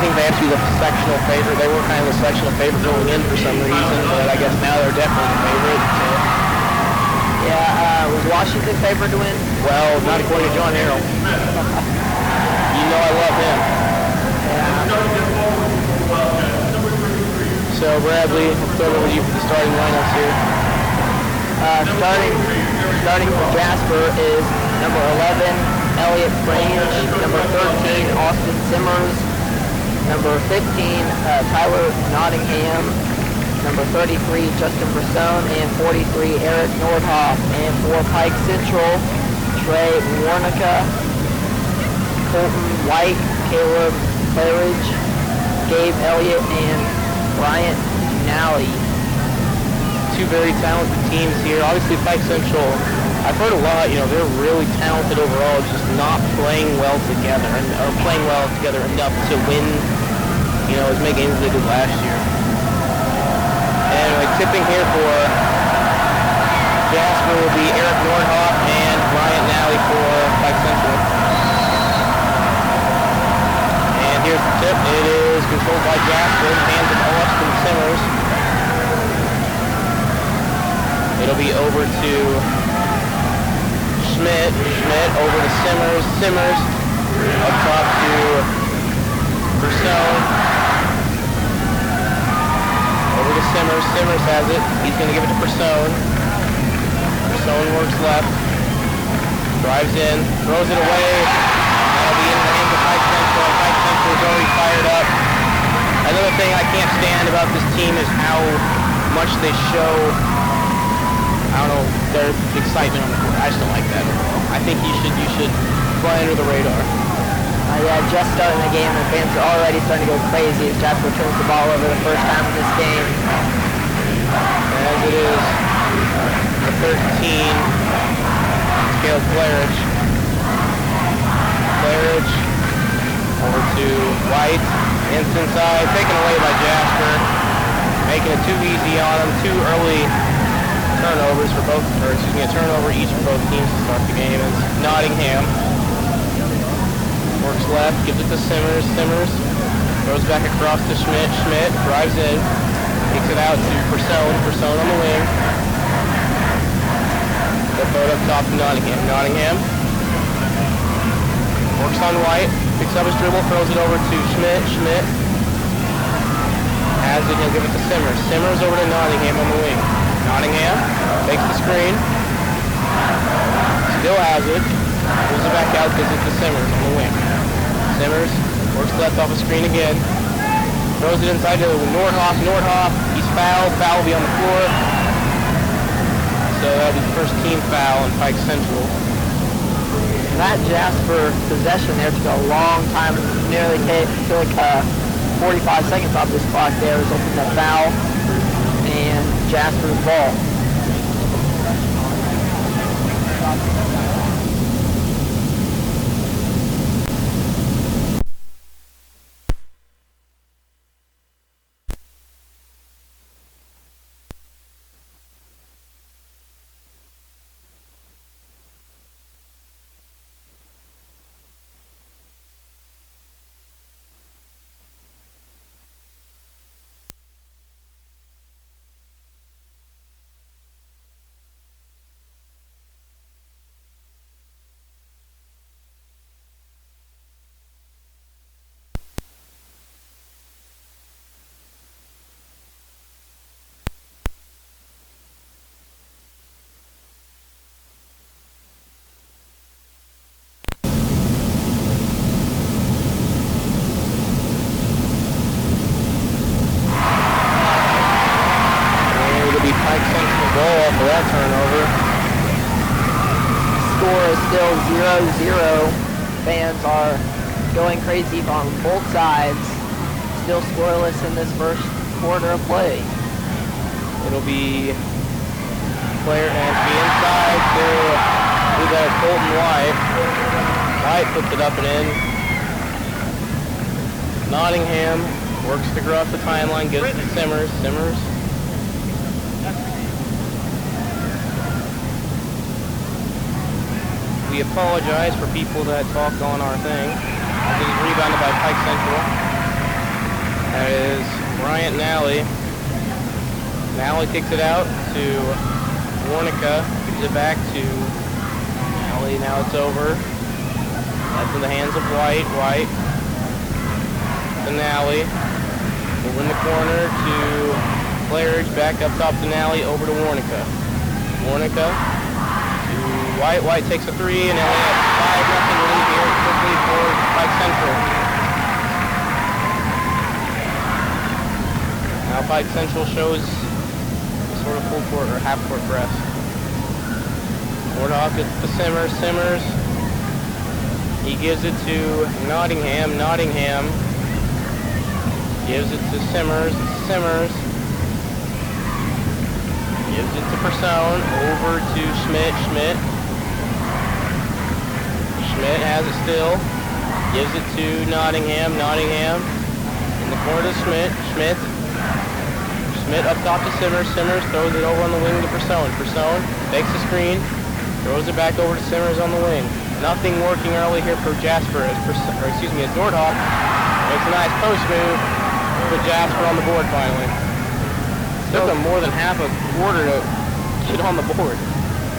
think they have to be the sectional favorite. They were kind of the sectional favorite going in for some reason, but I guess now they're definitely the favorite. So. Yeah, was Washington favored to win? Well, not according to John Harrell. You know I love him. Yeah. So Bradley, let's throw it over to you for the starting lineups here. Starting for Jasper is number 11, Elliot Frange, number 13, Austin Simmers, number 15, Tyler Nottingham, number 33, Justin Brissone, and 43, Eric Nordhoff. And for Pike Central, Trey Warnica, Colton White, Caleb Claridge, Gabe Elliott, and Bryant Nally. Two very talented teams here. Obviously Pike Central, I've heard a lot, they're really talented overall, just not playing well together, or playing well together enough to win, as many games as they did last year. Anyway, tipping here for Jasper will be Eric Nordhoff and Bryant Nally for Pike Central. And here's the tip. It is controlled by Jasper in the hands of Austin Simmers. It'll be over to Schmidt over to Simmers, up top to Brissone, over to Simmers has it, he's going to give it to Brissone works left, drives in, throws it away, that'll be in the hands of Pike Central. Pike Central is already fired up. Another thing I can't stand about this team is how much they show, their excitement on the court. I just don't like that overall. I think you should fly under the radar. Yeah, just starting the game, the fans are already starting to go crazy as Jasper turns the ball over the first time in this game. As it is, the 13, Caleb Claridge. Over to White, inside, taken away by Jasper, making it too easy on him, too early turnovers for both, a turnover each for both teams to start the game. As Nottingham works left, gives it to Simmers, throws back across to Schmidt, drives in, kicks it out to Brissone on the wing. They'll throw it up top to Nottingham works on White, picks up his dribble, throws it over to Schmidt, has it, he'll give it to Simmers over to Nottingham on the wing. Nottingham takes the screen, still has it, pulls it back out, gives it to Simmers on the wing. Simmers works left off the screen again, throws it inside to Nordhoff, he's fouled, foul will be on the floor. So that'll be the first team foul in Pike Central. That Jasper possession there took a long time, nearly took 45 seconds off this clock there, resulting in a foul. And Jasper's ball. That turnover. Score is still 0-0. Fans are going crazy on both sides. Still scoreless in this first quarter of play. It'll be player and be inside to Colton White. White puts it up and in. Nottingham works to cross the timeline, gives it to Simmers. We apologize for people that talk on our thing. This is rebounded by Pike Central. That is Bryant Nally. Nally kicks it out to Warnica. Gives it back to Nally. Now it's over. That's in the hands of White. White to Nally. Over in the corner to Claridge. Back up top to Nally. Over to Warnica. Warnica to White. White takes a three, and now we have 5-0 lead here quickly for Pike Central. Now Pike Central shows sort of full court or half court press. Wardock gets to Simmers. Simmers. He gives it to Nottingham. Nottingham gives it to Simmers. Simmers gives it to Persone. Over to Schmidt. Schmidt. Schmidt has it still. Gives it to Nottingham. Nottingham in the corner to Schmidt. Schmidt. Schmidt up top to Simmers. Simmers throws it over on the wing to Persone. Persone takes the screen. Throws it back over to Simmers on the wing. Nothing working early here for Jasper. As Nordhoff makes a nice post move. Put Jasper on the board finally. Took him more than half a quarter to get on the board.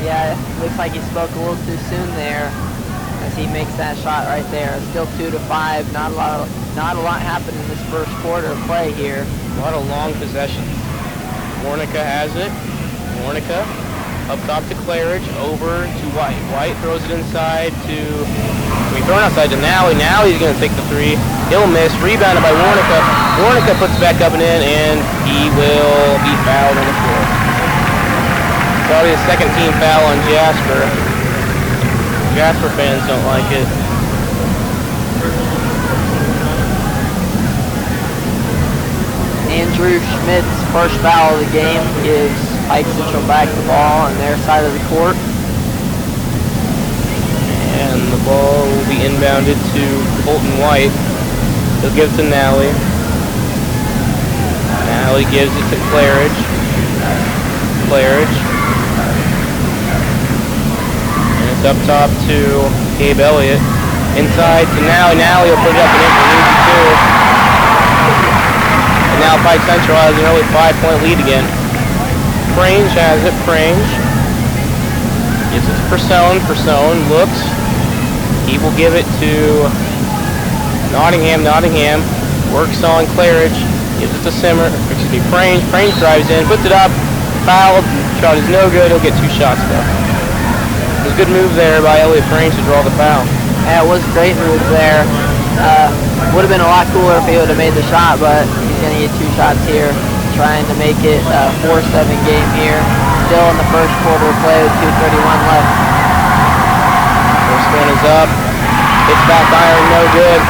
Yeah, looks like he spoke a little too soon there as he makes that shot right there. Still 2-5. Not a lot happened in this first quarter of play here. A lot of long possessions. Warnica has it. Warnica up top to Claridge. Over to White. White throws it inside to... thrown outside to Nally. Now he's going to take the three. He'll miss. Rebounded by Warnica. Warnica puts it back up and in, and he will be fouled on the floor. Probably the second team foul on Jasper. Jasper fans don't like it. Andrew Schmidt's first foul of the game gives Pike Central back the ball on their side of the court. And the ball will be inbounded to Colton White. He'll give it to Nally. Nally gives it to Claridge. Claridge. And it's up top to Gabe Elliott. Inside to Nally. Nally will put it up and in for an easy two. And now Pike Central has an early 5-point lead again. Prange has it. Prange gives it to Persone. Persone looks. He will give it to Nottingham. Nottingham works on Claridge. Gives it to Prange. Prange drives in, puts it up, fouled. Shot is no good. He'll get 2 shots though. It was a good move there by Elliot Prange to draw the foul. Yeah, it was a great move there. Would have been a lot cooler if he would have made the shot, but he's going to get 2 shots here, trying to make it a 4-7 game here. Still in the first quarter of play with 2:31 left. First one is up. Hits back iron, no good.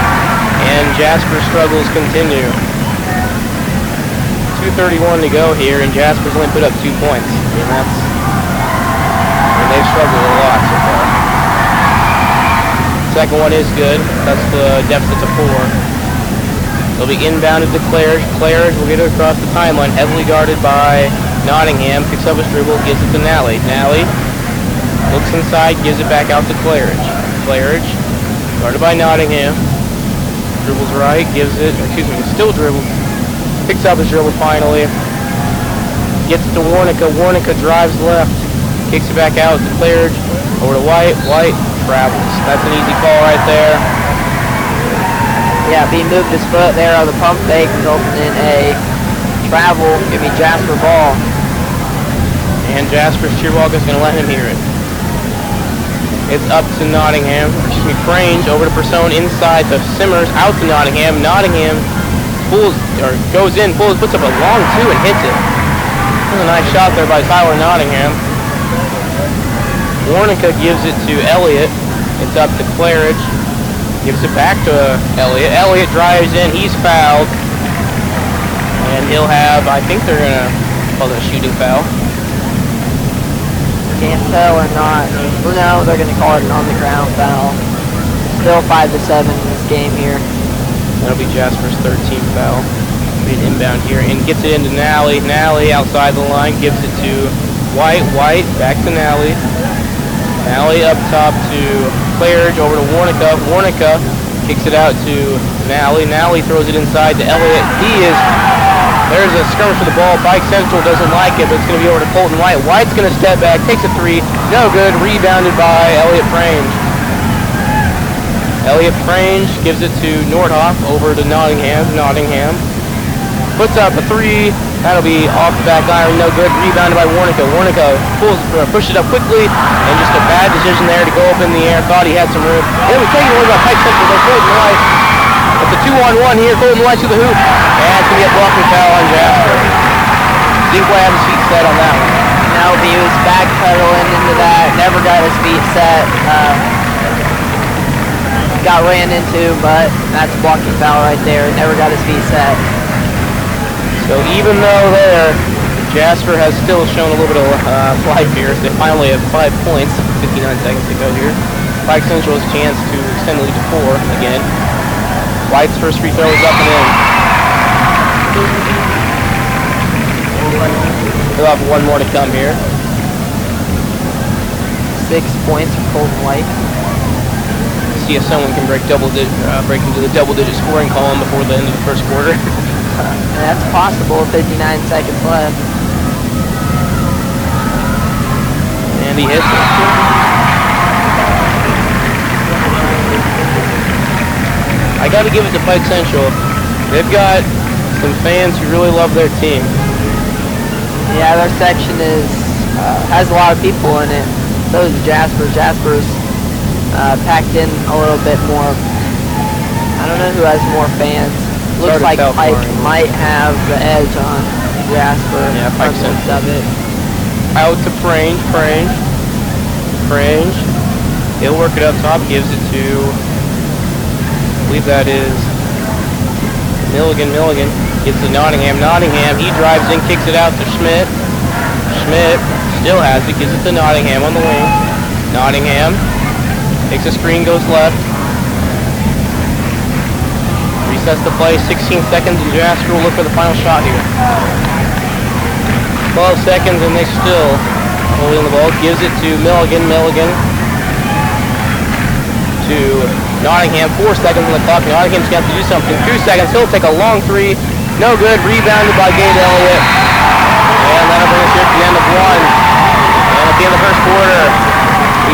And Jasper's struggles continue. 2:31 to go here, and Jasper's only put up 2 points. And they've struggled a lot so far. Second one is good. That's the deficit to 4. They'll be inbounded to Claridge. Claridge will get it across the timeline, heavily guarded by Nottingham. Picks up his dribble, gives it to Nally. Nally looks inside, gives it back out to Claridge. Claridge, guarded by Nottingham. Dribbles right, still dribbles. Picks up his dribble finally. Gets it to Warnica. Warnica drives left. Kicks it back out to Claridge. Over to White. White travels. That's an easy call right there. Yeah, he moved his foot there on the pump fake, resulting in a travel. Give me Jasper ball. And Jasper's cheer walk is going to let him hear it. It's up to Nottingham. Prange over to Persone inside to Simmers. Out to Nottingham. Nottingham goes in, puts up a long 2 and hits it. That was a nice shot there by Tyler Nottingham. Warnica gives it to Elliott. It's up to Claridge. Gives it back to Elliott. Elliott drives in. He's fouled. And he'll have, I think they're going to call it a shooting foul. Can't tell or not. Well, no, they're going to call it an on-the-ground foul. Still 5-7 in this game here. That'll be Jasper's 13th foul. Be an inbound here and gets it into Nally. Nally outside the line gives it to White. White back to Nally. Nally up top to Claridge, over to Warnica. Warnica Kicks it out to Nally. Nally throws it inside to Elliott. There's a skirmish for the ball. Pike Central doesn't like it, but it's going to be over to Colton White. White's going to step back, takes a three. No good. Rebounded by Elliott Frange. Elliott Frange gives it to Nordhoff over to Nottingham. Nottingham puts up a three. That'll be off the back iron. No good. Rebounded by Warnicka. Warnicka pushed it up quickly, and just a bad decision there to go up in the air. Thought he had some room. It was taken away by Pike Central. But Colton White. It's a 2-on-1 here. Colton White to the hoop. And it's going to be a blocking foul on Jasper. Dinkway had his feet set on that one. No, he was backpedaling into that. Never got his feet set. Got ran into, but that's a blocking foul right there. Never got his feet set. So even though there, Jasper has still shown a little bit of life here. They finally have 5 points. 59 seconds to go here. Pike Central's chance to extend the lead to 4 again. White's first free throw is up and in. He'll have one more to come here. 6 points for Colton White. See if someone can break into the double-digit scoring column before the end of the first quarter. That's possible. 59 seconds left. And he hits it. I got to give it to Pike Central. They've got some fans who really love their team. Yeah, their section has a lot of people in it. So does Jasper. Jasper's packed in a little bit more. I don't know who has more fans. Looks like Pike might have the edge on Jasper. Yeah, Pike Central. Of it. Out to Frange. He'll work it up top. Gives it to, I believe that is Milligan. Gets to Nottingham. He drives in, kicks it out to Schmidt. Schmidt still has it. Gives it to Nottingham on the wing. Nottingham takes a screen, goes left. Resets the play. 16 seconds, and Jasper will look for the final shot here. 12 seconds, and they still holding the ball. Gives it to Milligan. To Nottingham. 4 seconds on the clock. Nottingham's got to do something. 2 seconds. He'll take a long three. No good. Rebounded by Gabe Elliott. And that'll bring us here to the end of 1. And at the end of the first quarter,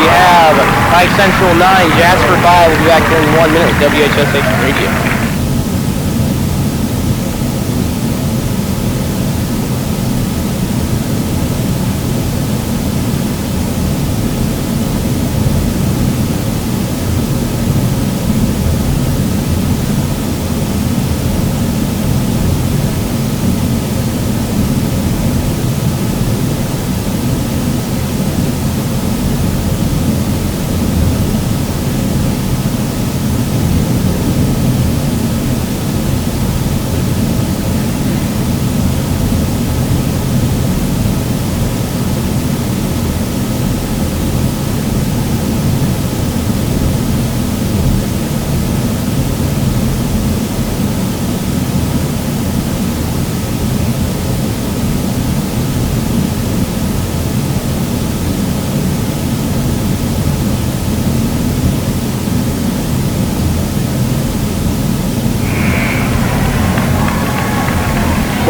we have Pike Central 9, Jasper 5. We'll be back here in 1 minute with WHSAA Radio.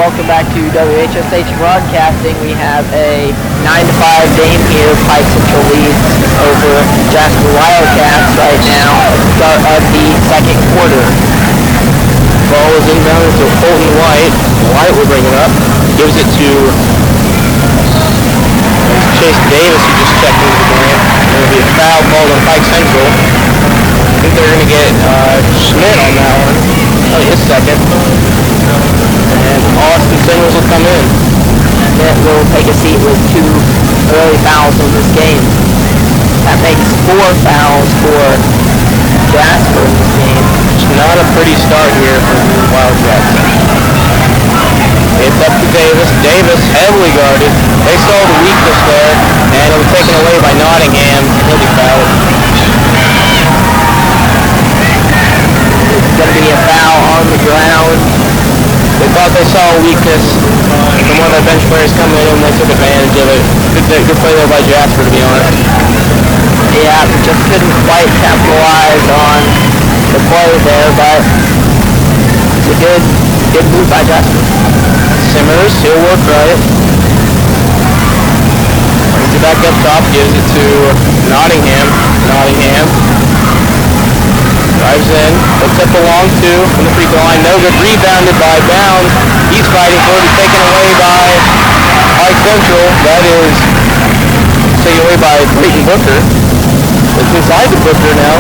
Welcome back to WHSH Broadcasting. We have a 9-5 game here. Pike Central leads over Jasper Wildcats right now. Start of the second quarter. Ball is inbounded to Colton White. White will bring it up. Gives it to Chase Davis, who just checked into the game. There will be a foul called on Pike Central. I think they're going to get Schmidt on that one. Oh, his second. And Austin Simmons will come in. Schmidt will take a seat with 2 early fouls in this game. That makes 4 fouls for Jasper in this game. It's not a pretty start here for the Wildcats. It's up to Davis. Davis heavily guarded. They saw the weakness there, and it was taken away by Nottingham. He'll be fouled. It's going to be a foul on the ground. They thought they saw a weakness from one of their bench players coming in, and they took advantage of it. Good play there by Jasper, to be honest. Yeah, just couldn't quite capitalize on the play there, but it's a good move by Jasper. Simmers, he'll work right. Brings it back up top, gives it to Nottingham. Nottingham drives in, puts up a long two from the free throw line. No good, rebounded by Bounds. He's fighting for it, he's taken away by Pike Central. That is taken away by Clayton Booker. It's inside the Booker now.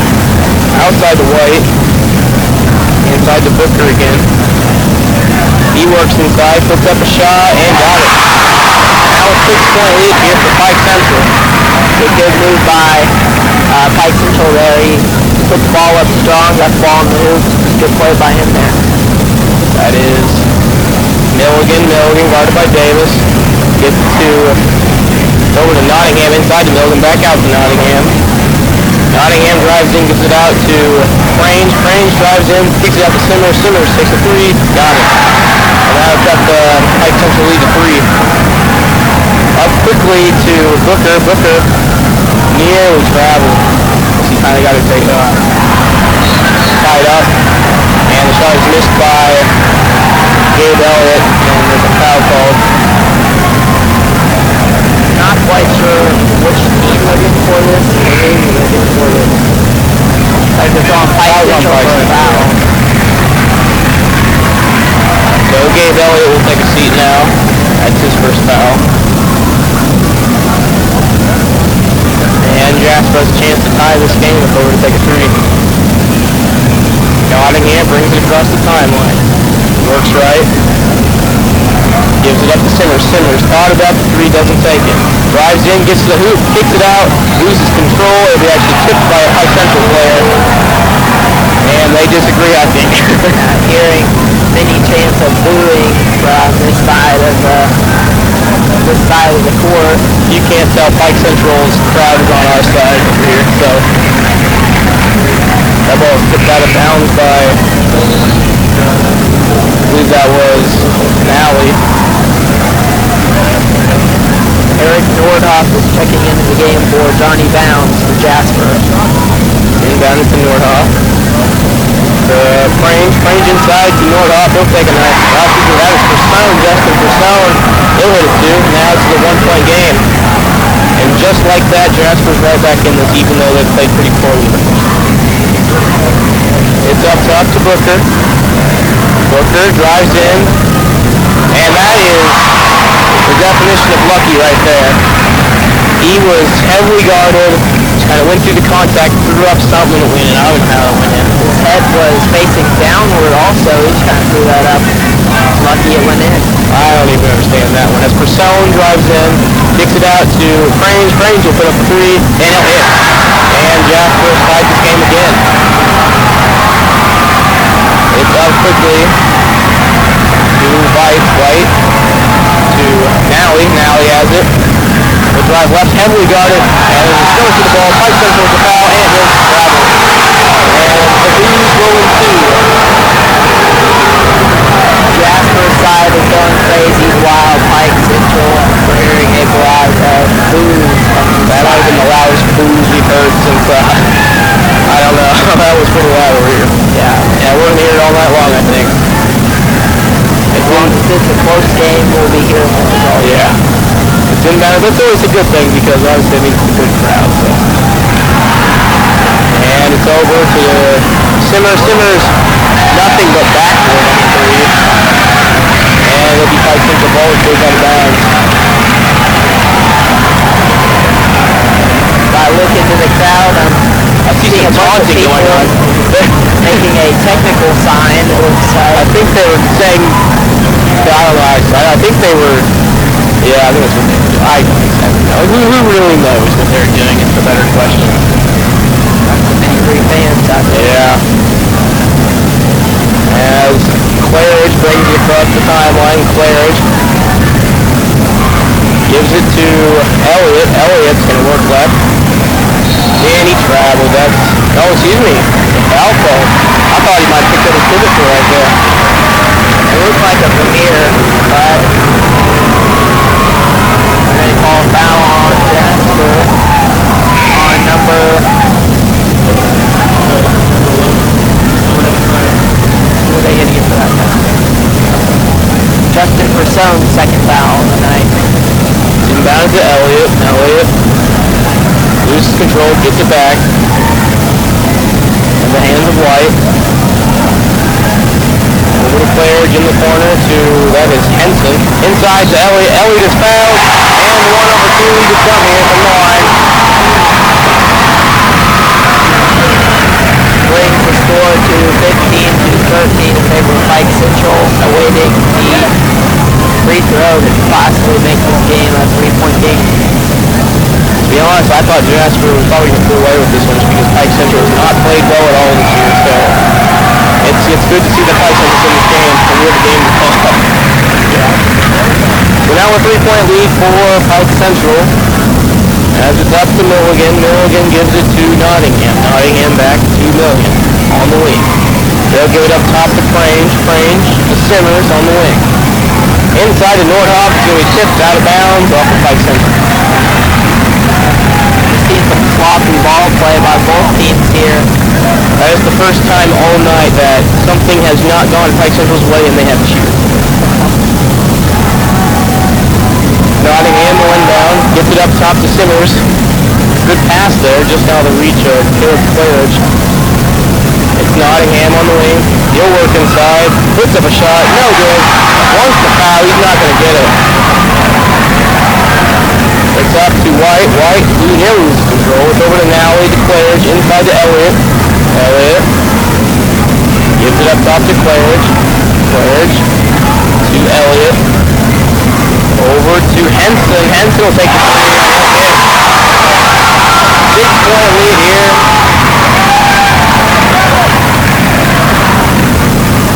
Outside the White. Inside the Booker again. He works inside, puts up a shot, and got it. Now a 6-point lead here for Pike Central. Good move by Pike Central there. He put the ball up strong, got the ball in the hoop. Good play by him there. That is Milligan. Milligan guarded by Davis. Gets it to over to Nottingham, inside to Milligan, back out to Nottingham. Nottingham drives in, gives it out to Cranes. Cranes drives in, kicks it out to Simmers. Simmers takes a three, got it. And now it's got the Pike Central lead to 3. Up quickly to Booker. Booker nearly traveled. He kind of got it tied up. And the shot is missed by Gabe Elliott, and there's a foul called. Not quite sure which team looking for this, or maybe looking for this. Like they're throwing Pike Central for a foul. So Gabe Elliott will take a seat now. That's his first foul. And Jasper has a chance to tie this game if they were to take a 3. Nottingham brings it across the timeline. Works right. Gives it up to Simmers. Simmers thought about the 3, doesn't take it. Drives in, gets to the hoop, kicks it out, loses control. It'll be actually tipped by a Pike Central player. And they disagree, I think. Hearing any chance of booing from this side of the court. You can't tell Pike Central's crowd is on our side over here, so that ball was tipped out of bounds by, I believe that was an alley. Eric Nordhoff is checking into the game for Johnny Bounds for Jasper. Inbound to Nordhoff. Cranes inside to Nordhoff. He'll take a nice shot. That is Persone, Justin Persone. He'll hit it too. Now it's a 1-point game. And just like that, Jasper's right back in this, even though they played pretty poorly. It's up top to Booker. Booker drives in. And that is the definition of lucky right there. He was heavily guarded, kind of went through the contact, threw up something to win it. I don't know how to win it. His head was facing downward also. He just kind of threw that up. Lucky it went in. I don't even understand that one. As Persone drives in, kicks it out to Cranes. Cranes will put up a 3, and he'll hit. And Jasper ties this game again. It's up quickly to White to Nally. Nally has it. Will drive left, heavily guarded, and is still to the ball. Pike Central with the foul, and he'll travel. And the Blues will ensue. Jasper's side is going crazy while Pike Central are hearing a barrage of boos. That might have been the loudest boos we've heard since, I don't know, that was pretty loud over here. Yeah, we're going to hear it all night long, I think. As long as it's a close game, we'll be hearing the result. Yeah. It's inbound. That's always a good thing because obviously it means it's a good crowd. So. And it's over to Simmers. Simmers, nothing but backward on the 3. And it'll be Pike Central ball which goes out of bounds. I look into the crowd, I see some taunting going on. Making a technical sign. It looks I think they were saying, I think they were, yeah, I think that's what they were doing. I don't exactly know. Who really knows what they're doing is the better question. angry fans out there. Yeah. As Claridge brings it across the timeline, Claridge gives it to Elliott. Elliott's going to work left. And he traveled. Excuse me. Foul call. I thought he might pick up his pivot for right there. It looked like a Vermeer, but they're going to call a foul on Jasper on number own second foul of the night. Inbound to Elliott. Elliott loses control, gets it back. In the hands of White. Over to Claridge in the corner to, that is Henson. Inside to Elliott. Elliott is fouled. And 1 over 2 lead to come here from the line. Brings the score to 15-13 in favor of Pike Central, awaiting the free throw to possibly make this game a 3-point game. To be honest, I thought Jasper was probably going to pull away with this one just because Pike Central has not played well at all this year. So it's good to see the Pike Central in this game, and we have a game to call. Yeah. So now a 3-point lead for Pike Central. As it's up to Milligan. Milligan gives it to Nottingham. Nottingham back to Milligan on the wing. They'll give it up top to Frange. Frange to Simmers on the wing. Inside to Nordhoff. It's going to be tipped out of bounds off of Pike Central. Seen some sloppy ball play by both teams here. That is the first time all night that something has not gone Pike Central's way and they have to shoot it. Nottingham one down, gets it up top to Simmers. Good pass there, just out of the reach of Caleb Claridge. It's Nottingham on the wing. He'll work inside, puts up a shot, no good. Wants the foul, he's not going to get it. It's up to White. White, he'll lose control. It's over to Nally, to Claridge, inside to Elliott. Elliott gives it up top to Claridge. Claridge to Elliott. Over to Henson. Henson will take the 6-point lead here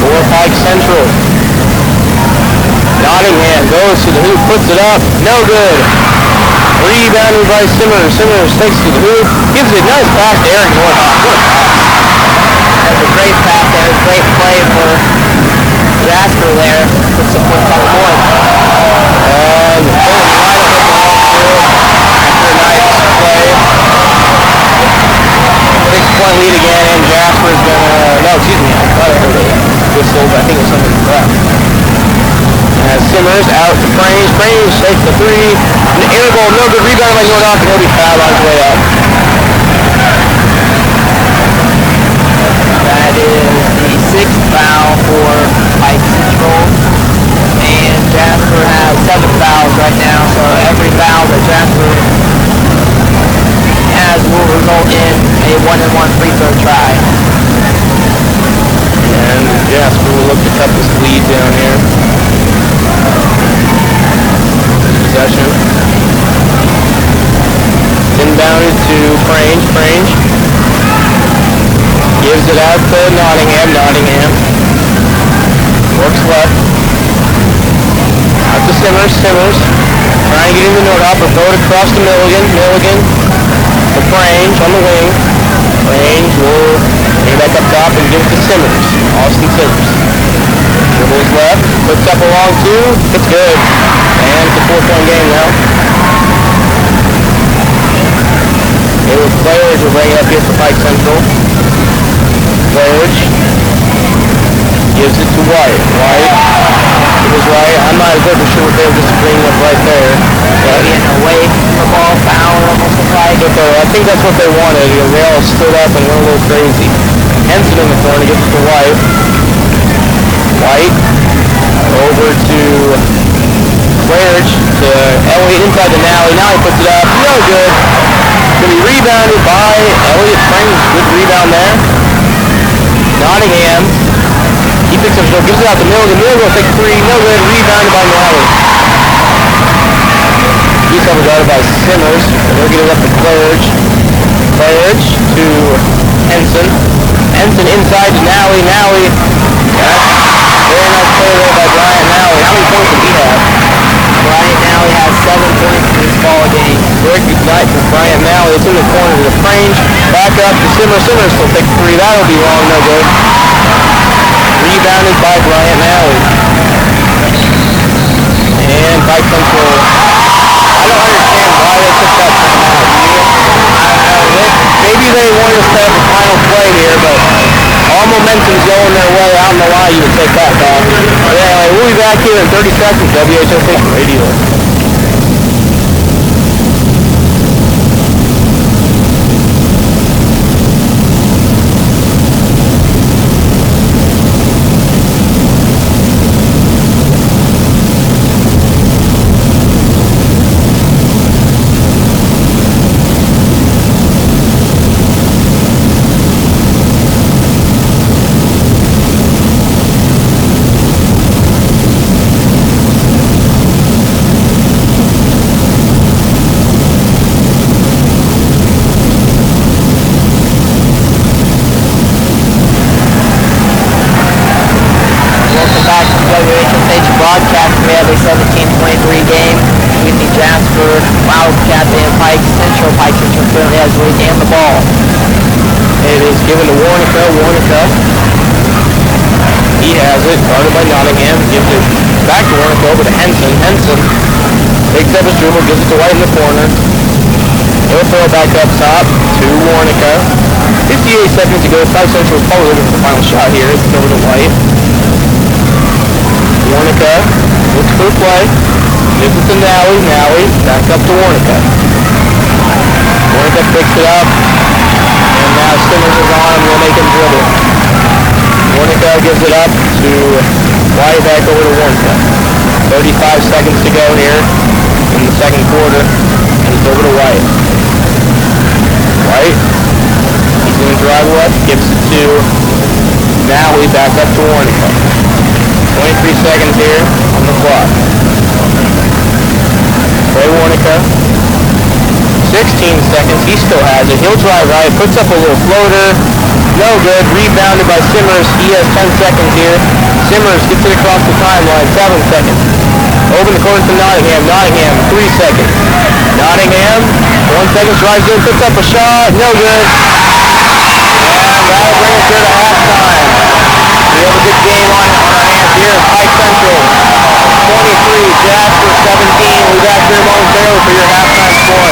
for Pike Central. Nottingham goes to the hoop, puts it up, no good. Rebounded by Simmers. Simmers takes to the hoop, gives it a nice pass to Eric Nordhoff. What a pass. That's a great pass there. Great play for Jasper there. Puts some points on the board. And pulling right up at the wall field after a nice play. 6-point lead again, and Jasper's gonna, no, excuse me, I thought I heard a whistle, but I think it was something crap. As Simmers out to Frange. Frange takes the 3. An air ball, no good. Rebound by Nordhoff, and he'll be fouled on his way up. That is the 6th foul for Pike Central. And Jasper has 7 fouls right now, so every foul that Jasper has will result in a 1-and-1 free throw try. And Jasper will look to cut this lead down here. Possession. Inbounded to Frange. Frange gives it out to Nottingham. Nottingham works left. Out to Simmers. Simmers trying to get into Nordhoff, or throw it across to Milligan. Milligan to Frange on the wing. Frange will bring it back up top and give it to Simmers. Austin Simmers. Dribbles left, puts up a long 2, it's good. And it's a 4-point game now. It was Claridge will bring it up here for Pike Central. Claridge gives it to White. White, it was right. I'm not exactly sure what they were disagreeing with right there. Maybe an away from the ball foul, almost like. I think that's what they wanted. They all stood up and went a little crazy. Henson in the corner gets it to White. White over to Claridge to Elliott inside to Nally. Now he puts it up. No good. It's going to be rebounded by Elliott. Frange. Good rebound there. Nottingham. He picks up, gives it out to Milligan. Milligan will take 3. No good. Rebounded by Nally. He's covered guarded by Simmers. They'll get it up to Claridge. Claridge to Henson. Henson inside to Nally. Nally. Very nice play there by Bryant Nally. How many points did he have? Bryant Nally has 7 points in this ball game. Very good night for Bryant Nally. It's in the corner to the Frange. Back up to Simmers. Simmers will take 3. That'll be long. No good. Rebounded by Bryant Nally. And Pike Central. I don't understand why they took that timeout. Maybe they wanted us to have the final play here, but all momentum's going their way. Out in the line, you would take that back. But anyway, we'll be back. back here in 30 seconds, WHSA Radio. Broadcast, we have a 17-23 game between the Jasper Wildcats and Pike Central. Pike Central currently has the lead and the ball. It is given to Warnica. Warnica. He has it, guarded by Nottingham. Gives it back to Warnica over to Henson. Henson picks up his dribble, gives it to White in the corner. He'll throw it back up top to Warnica. 58 seconds to go. Pike Central is probably looking for the final shot here. It's over to White. Warnica looks for the play. Gives it to Nowie. Nowie back up to Warnica. Warnica picks it up. And now Simmons is on him. Will make him dribble. Warnica gives it up to White, back over to Warnica. 35 seconds to go here in the second quarter. And it's over to White. White. He's going to drive left. Gives it to Nowie, back up to Warnica. 23 seconds here on the clock. Trey Warnica. 16 seconds. He still has it. He'll drive right. Puts up a little floater. No good. Rebounded by Simmers. He has 10 seconds here. Simmers gets it across the timeline. 7 seconds. Open the corner to Nottingham. Nottingham. 3 seconds. Nottingham. 1 second. Drives in. Puts up a shot. No good. And that'll bring us here to halftime. We have a good game on our hands here at Pike Central. 23, Jasper 17. We'll be back here momentarily for your halftime score.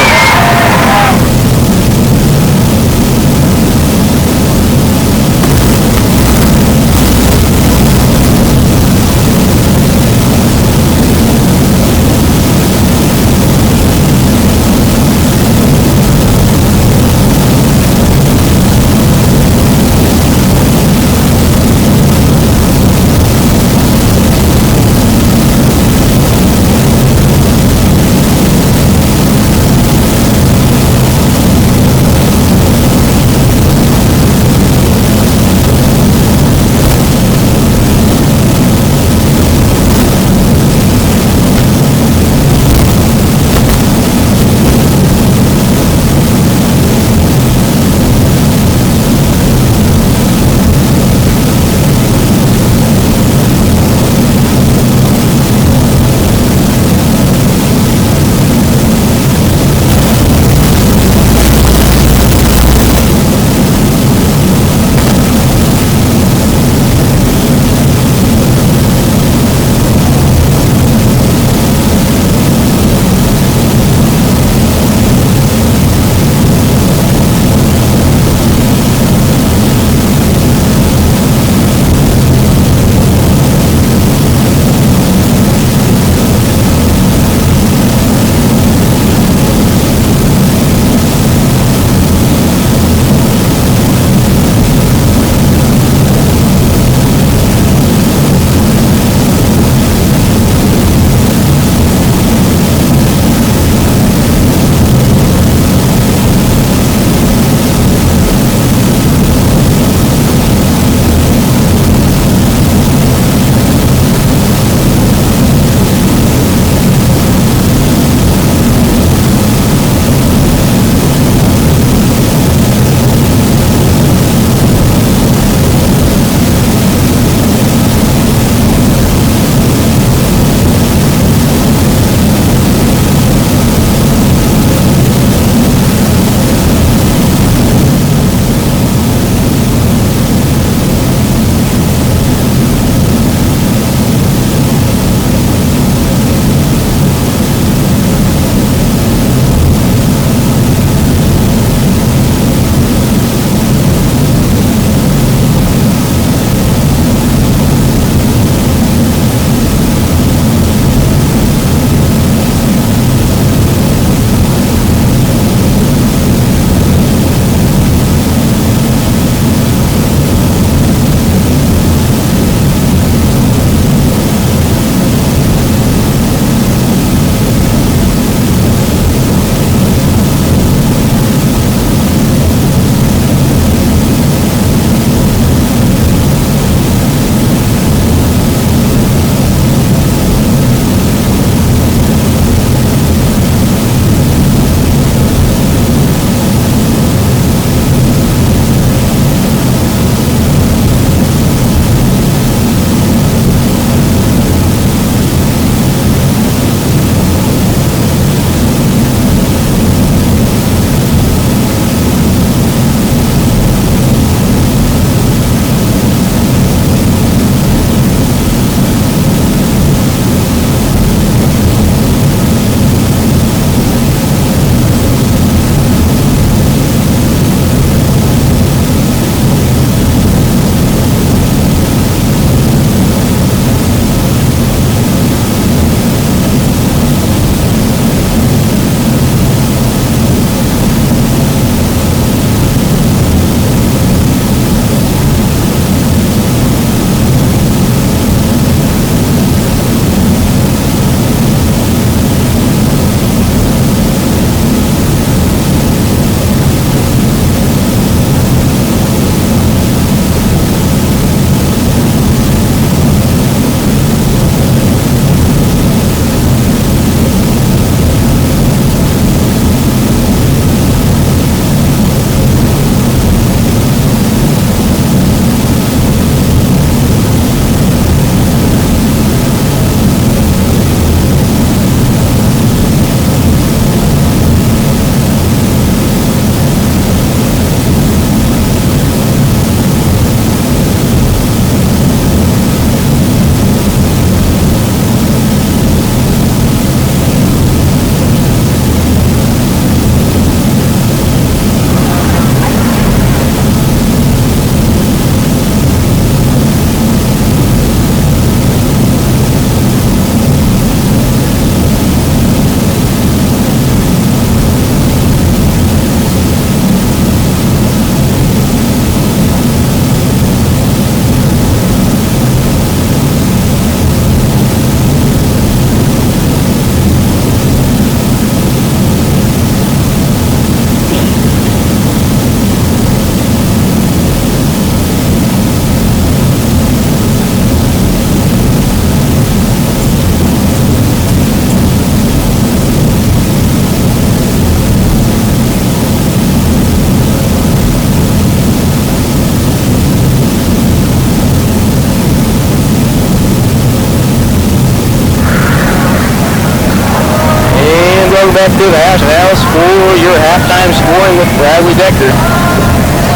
respective Hatchet House for your halftime scoring with Bradley Decker.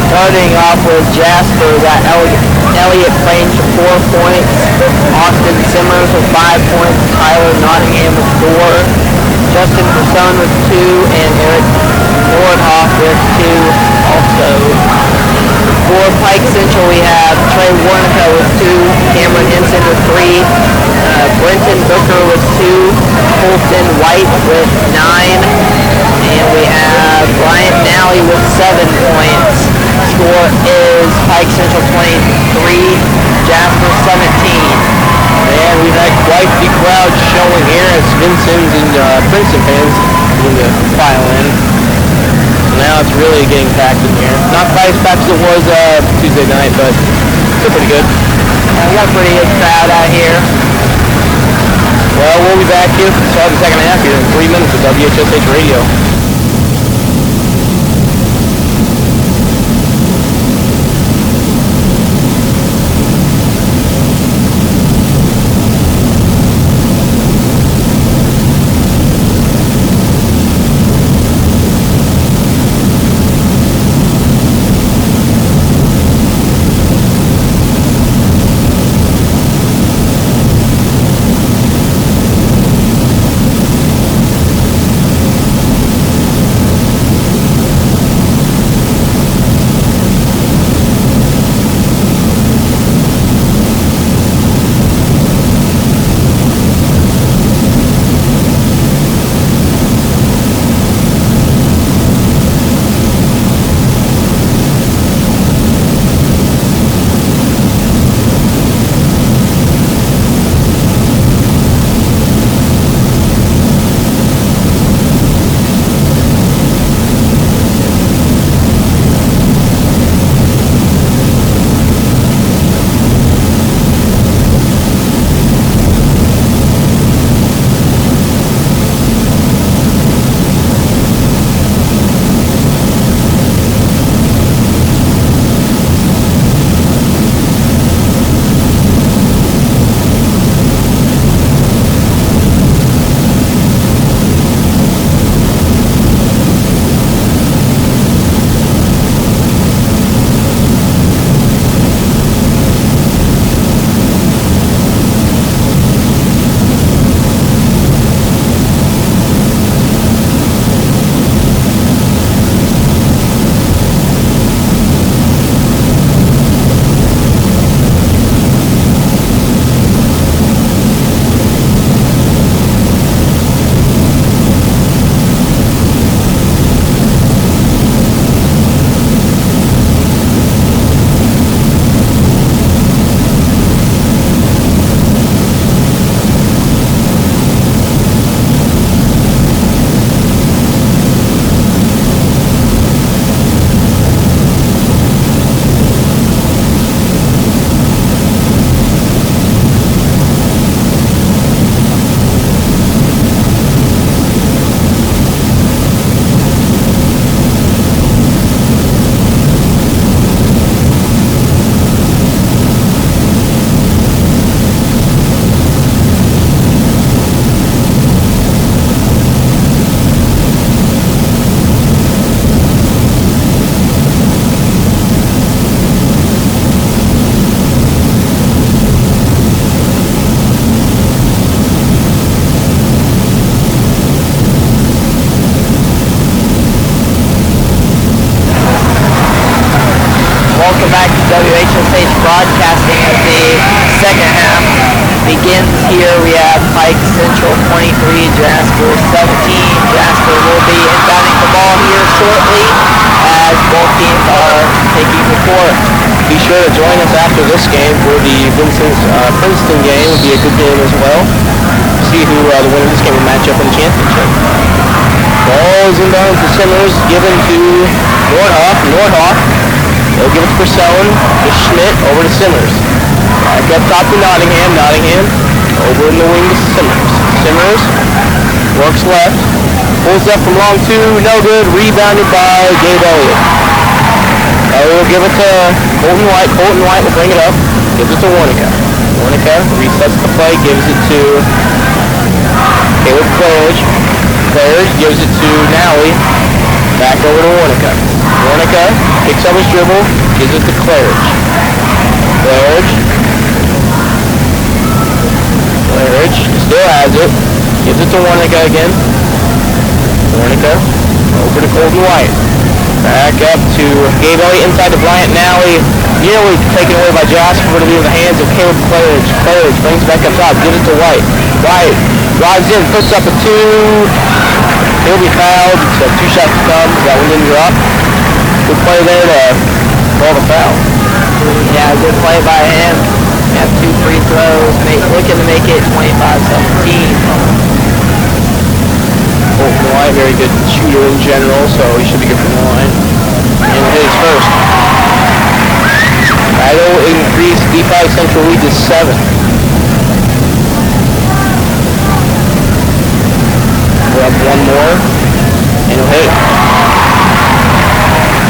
Starting off with Jasper, got Elliot Crange 4 points, Austin Simmers with 5 points, Tyler Nottingham with 4, Justin Persone with 2, and Eric Nordhoff with 2 also. For Pike Central, we have Trey Warnica with 2, Cameron Henson with 3, Brenton Booker with 2, Colton White with 9, and we have Brian Nally with 7 points. Score is Pike Central 23, Jasper 17. And we've had quite the crowd showing here as Vincent's and Princeton fans begin to file in. So now it's really getting packed in here. Not quite as packed as it was Tuesday night, but still pretty good. Yeah, we got a pretty good crowd out here. Well, we'll be back here for the start of the second half here in 3 minutes with WHSH Radio. Welcome back to WHSH Broadcasting as the second half begins here. We have Pike Central 23, Jasper 17. Jasper will be inbounding the ball here shortly as both teams are taking the court. Be sure to join us after this game for the Vincent's Princeton game. Would be a good game as well. See who the winner of this game will match up in the championship. Ball is inbound to Simmers, given to Nordhoff. They'll give it to Persone, to Schmidt, over to Simmers. Back up top to Nottingham. Nottingham over in the wing to Simmers. Simmers works left, pulls up from long two, no good, rebounded by Gabe Elliott. Elliott will give it to Colton White. Colton White will bring it up, gives it to Warnica. Warnica resets the play, gives it to Caleb Claridge. Claridge gives it to Nally. Back over to Warnica. Warnica picks up his dribble, gives it to Claridge. Claridge still has it. Gives it to Warnica again. Warnica over to Colton White. Back up to Gabe Elliott inside to Bryant Nally. Nearly taken away by Jasper, but it'll be in the hands of Caleb Claridge. Claridge brings it back up top, gives it to White. White drives in, puts up a two. He'll be fouled, so 2 shots to come. That one didn't drop. Good play there to call the foul. Yeah, good play by him. Have 2 free throws, looking to make it 25-17. Colton White, very good shooter in general, so he should be good from the line. And hit his first. That'll increase D5 Central lead to 7. We're up 1 more, and he'll hit it.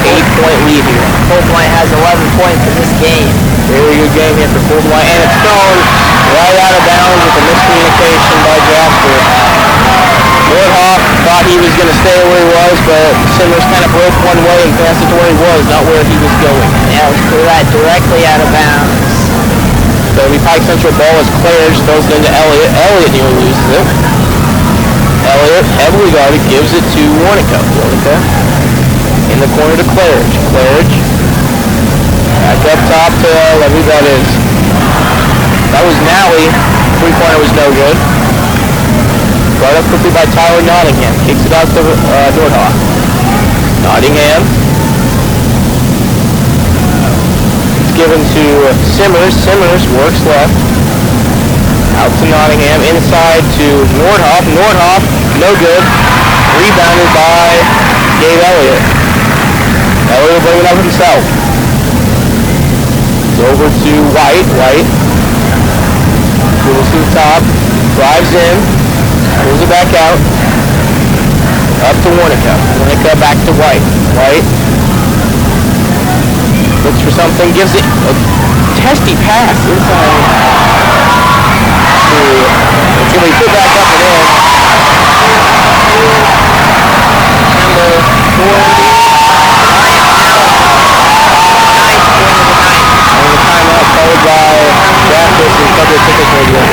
8-point lead here. Colton White has 11 points in this game. Very good game here for Colton White, and it's thrown right out of bounds with a miscommunication by Jasper. Nordhoff thought he was going to stay where he was, but Simmers kind of broke one way and passed it to where he was, not where he was going. Yeah, threw that directly out of bounds. So we Pike Central ball as Claridge throws it into Elliott. Elliott nearly loses it. Elliott, heavily guarded, gives it to Warnica. Warnica in the corner to Claridge. Claridge back up top to who that is. That was Nally. 3-pointer was no good. Brought up quickly by Tyler Nottingham. Kicks it out to Nordhoff. Nottingham. It's given to Simmers. Simmers works left. Out to Nottingham. Inside to Nordhoff. Nordhoff, no good. Rebounded by Gabe Elliott. Elliott will bring it up himself. It's over to White. White. Goes to the top. Drives in. Pulls it back out. Up to Warnica. Warnica back to White. White looks for something. Gives it a testy pass inside. It's going to be put back up and in. Number 40. And the timeout followed by Jasper and Federal Tickets Radio.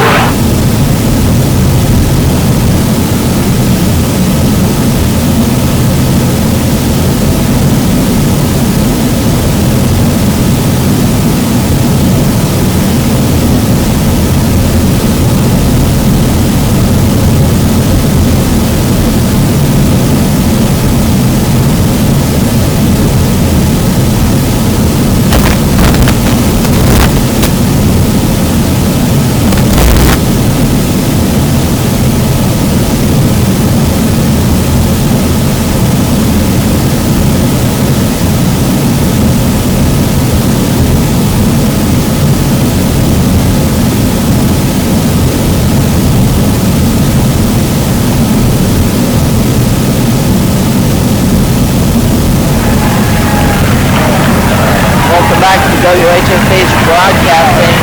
WHSA's broadcasting.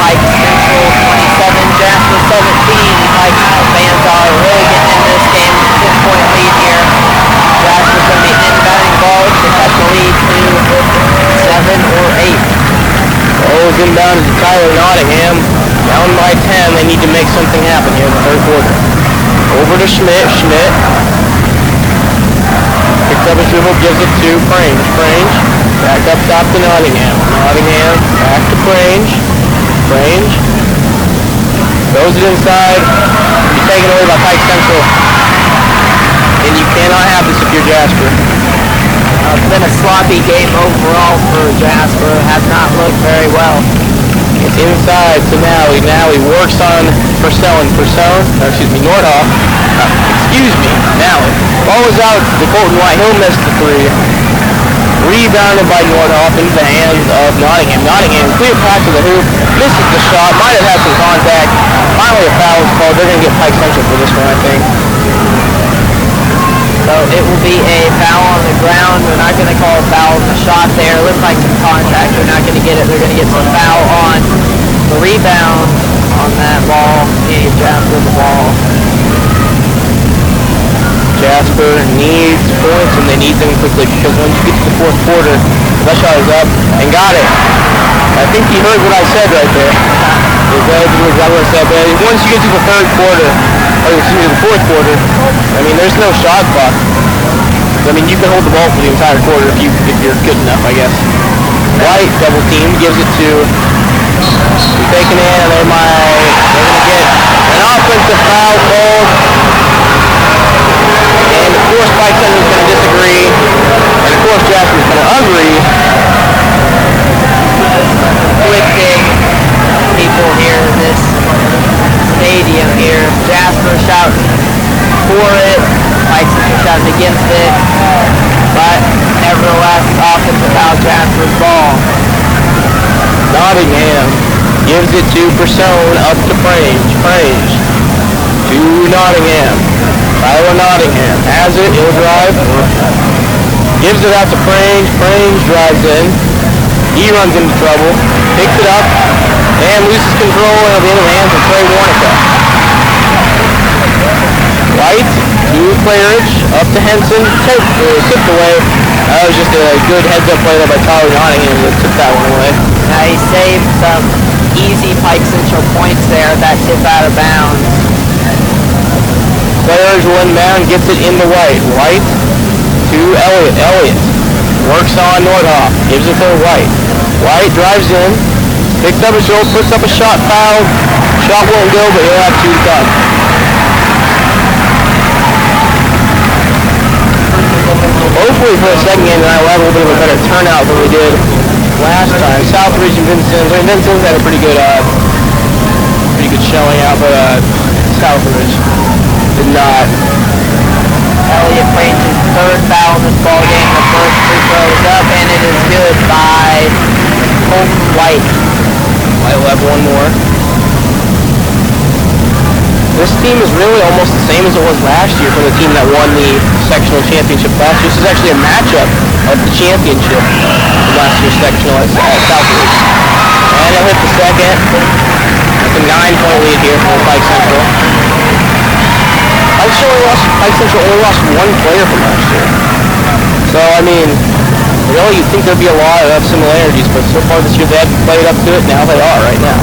Pike Central 27, Jasper 17. Pike fans are really getting into this game. 10-point lead here. Jasper's going to be inbounding ball to cut the lead to 7 or 8. Ball is inbounded to Tyler Nottingham. Down by 10. They need to make something happen here in the third quarter. Over to Schmidt. Schmidt picks up his dribble, gives it to Prange. Prange back up top to Nottingham. Nottingham back to Prange. Prange throws it inside. He's taken away by Pike Central. And you cannot have this if you're Jasper. It's been a sloppy game overall for Jasper. Has not looked very well. It's inside to Nally. Nally works on Nordhoff. Nally. Ball is out to Colton White. He'll miss the 3. Rebounded by Nordhoff into the hands of Nottingham. Nottingham, clear pass to the hoop. Misses the shot. Might have had some contact. Finally a foul is called. They're going to get Pike Central for this one, I think. So it will be a foul on the ground. They're not going to call a foul on the shot there. It looks like some contact. They're not going to get it. They're going to get some foul on the rebound on that ball. He Jasper the ball. Jasper needs points, and they need them quickly, because once you get to the fourth quarter, that shot is up and got it. I think he heard what I said right there. Exactly what I said. But once you get to the third quarter, or excuse me, the fourth quarter, I mean, there's no shot clock. I mean, you can hold the ball for the entire quarter if you're good enough, I guess. White double team gives it to taking in, and they're gonna get an offensive foul called. And of course, Pike Central's gonna disagree, and of course, Jasper's gonna agree. Conflicting people here in this stadium here. Jasper shouting for it, Pike Central shouting against it, but nevertheless, offensive foul, Jasper's ball. Nottingham gives it to Persone, up to Prange to Nottingham. Tyler Nottingham has it, he'll drive, gives it out to Prange drives in, he runs into trouble, picks it up, and loses control, and it'll be in the hands of Trey Warnica. White to Claridge, up to Henson, tipped away. That was just a good heads-up play there by Tyler Nottingham that took that one away. Now he saved some easy Pike Central points there, that tip out of bounds. Claridge will inbound, gets it into White. White to Elliott. Elliott works on Nordhoff, gives it to White. White drives in, picks up his shoulder, puts up a shot, foul. Shot won't go, but he'll have two to come. Hopefully for the second game tonight we'll have a little bit of a better turnout than we did last time. Southridge and Vincent's had a pretty good showing out, but Southridge did not. Elliott Prange's third foul in this ball game. The first free throw is up, and it is good by Colton White. White will have one more. This team is really almost the same as it was last year from the team that won the sectional championship last year. This is actually a matchup of the championship from last year's sectional at Southridge. And they'll hit the second. It's a 9-point lead here for Pike Central. Pike Central only lost one player from last year. So, I mean, really you'd think there'd be a lot of similarities, but so far this year they haven't played up to it. Now they are right now.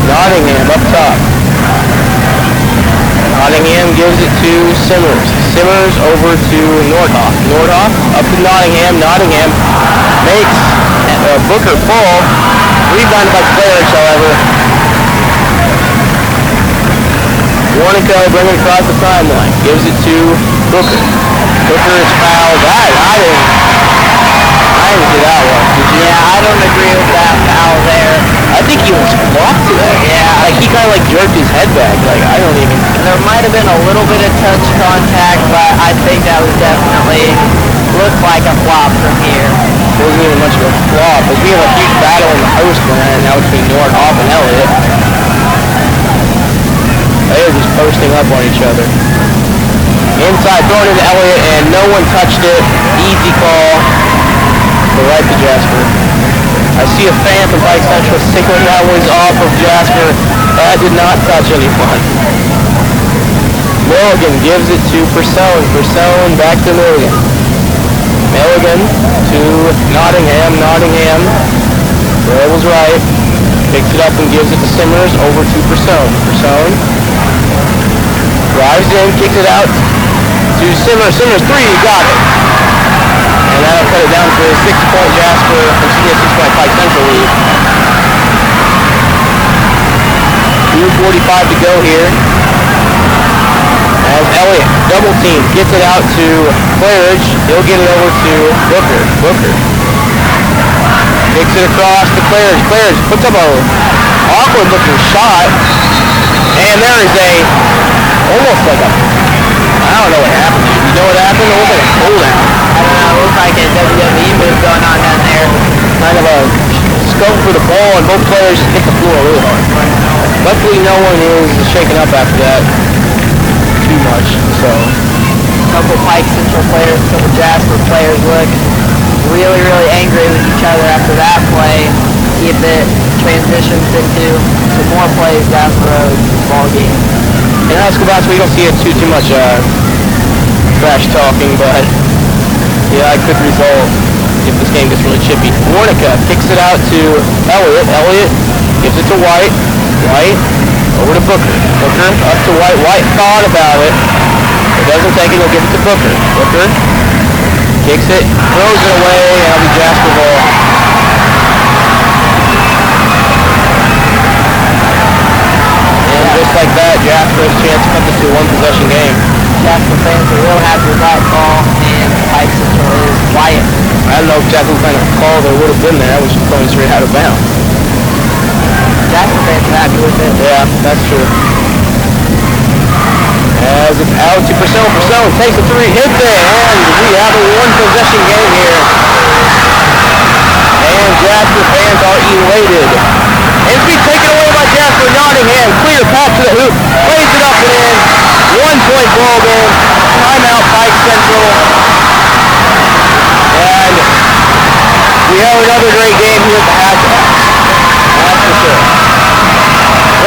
Nottingham up top. Nottingham gives it to Simmers. Simmers over to Nordhoff. Nordhoff up to Nottingham. Nottingham makes Booker fall. Rebounded by Claridge, however. Warnica bringing across the timeline. Gives it to Booker. Booker is fouled. I didn't see that one. Did you? Yeah, I don't agree with that foul there. I think he was blocked to that. Yeah. Like he kind of jerked his head back. Like I don't even. There might have been a little bit of touch contact, but I think that was definitely looked like a flop from here. It wasn't even much of a flop. But we have a huge battle in the post right now between Nordhoff and Elliott. They are just posting up on each other. Inside, thrown into Elliott, and no one touched it. Easy call. Go right to Jasper. I see a fan from Pike Central signaling that was off of Jasper. That did not touch anyone. Milligan gives it to Persone. Persone back to Milligan. Milligan to Nottingham. Nottingham. Ray was right. Picks it up and gives it to Simmers over to Persone. Persone drives in, kicks it out to Simmers. Simmers, three, got it. And that'll cut it down to a 6-point Jasper, excuse me, a 6-point Pike Central lead. 2:45 to go here. As Elliott, double team, gets it out to Claridge. He'll get it over to Booker. Booker kicks it across to Claridge. Claridge puts up a awkward looking shot. And there is almost like I don't know what happened. You know what happened? It was like a pull down. I don't know, it looks like a WWE move going on down there. Kind of a scope for the ball, and both players hit the floor really hard. Luckily, no one is shaken up after that too much. So, a couple Pike Central players, a couple Jasper players look really, really angry with each other after that play. See if it transitions into some more plays down the road in this ball game. And let's go back so we don't see it too much trash talking, but yeah, it could result if this game gets really chippy. Warnica kicks it out to Elliott. Elliott gives it to White. White over to Booker. Booker up to White. White thought about it. It doesn't take it. He'll give it to Booker. Booker kicks it, throws it away, and it'll be Jasper ball. And just like that, Jasper has a chance to cut this to a one-possession game. Jasper fans are real happy with that call, and Pike Central is quiet. I don't know exactly what kind of call there would have been there. I was just going straight out of bounds. Jasper fans are happy with it. Yeah, that's true. As it's out to Purcell. Purcell takes a three, hit there, and we have a one-possession game here. And Jasper fans are elated. And it's being taken away by Jasper. Nottingham, clear pass to the hoop, plays it up and in. 1-point ball game. Timeout, Pike Central. And we have another great game here at the Hatchet House. That's for sure.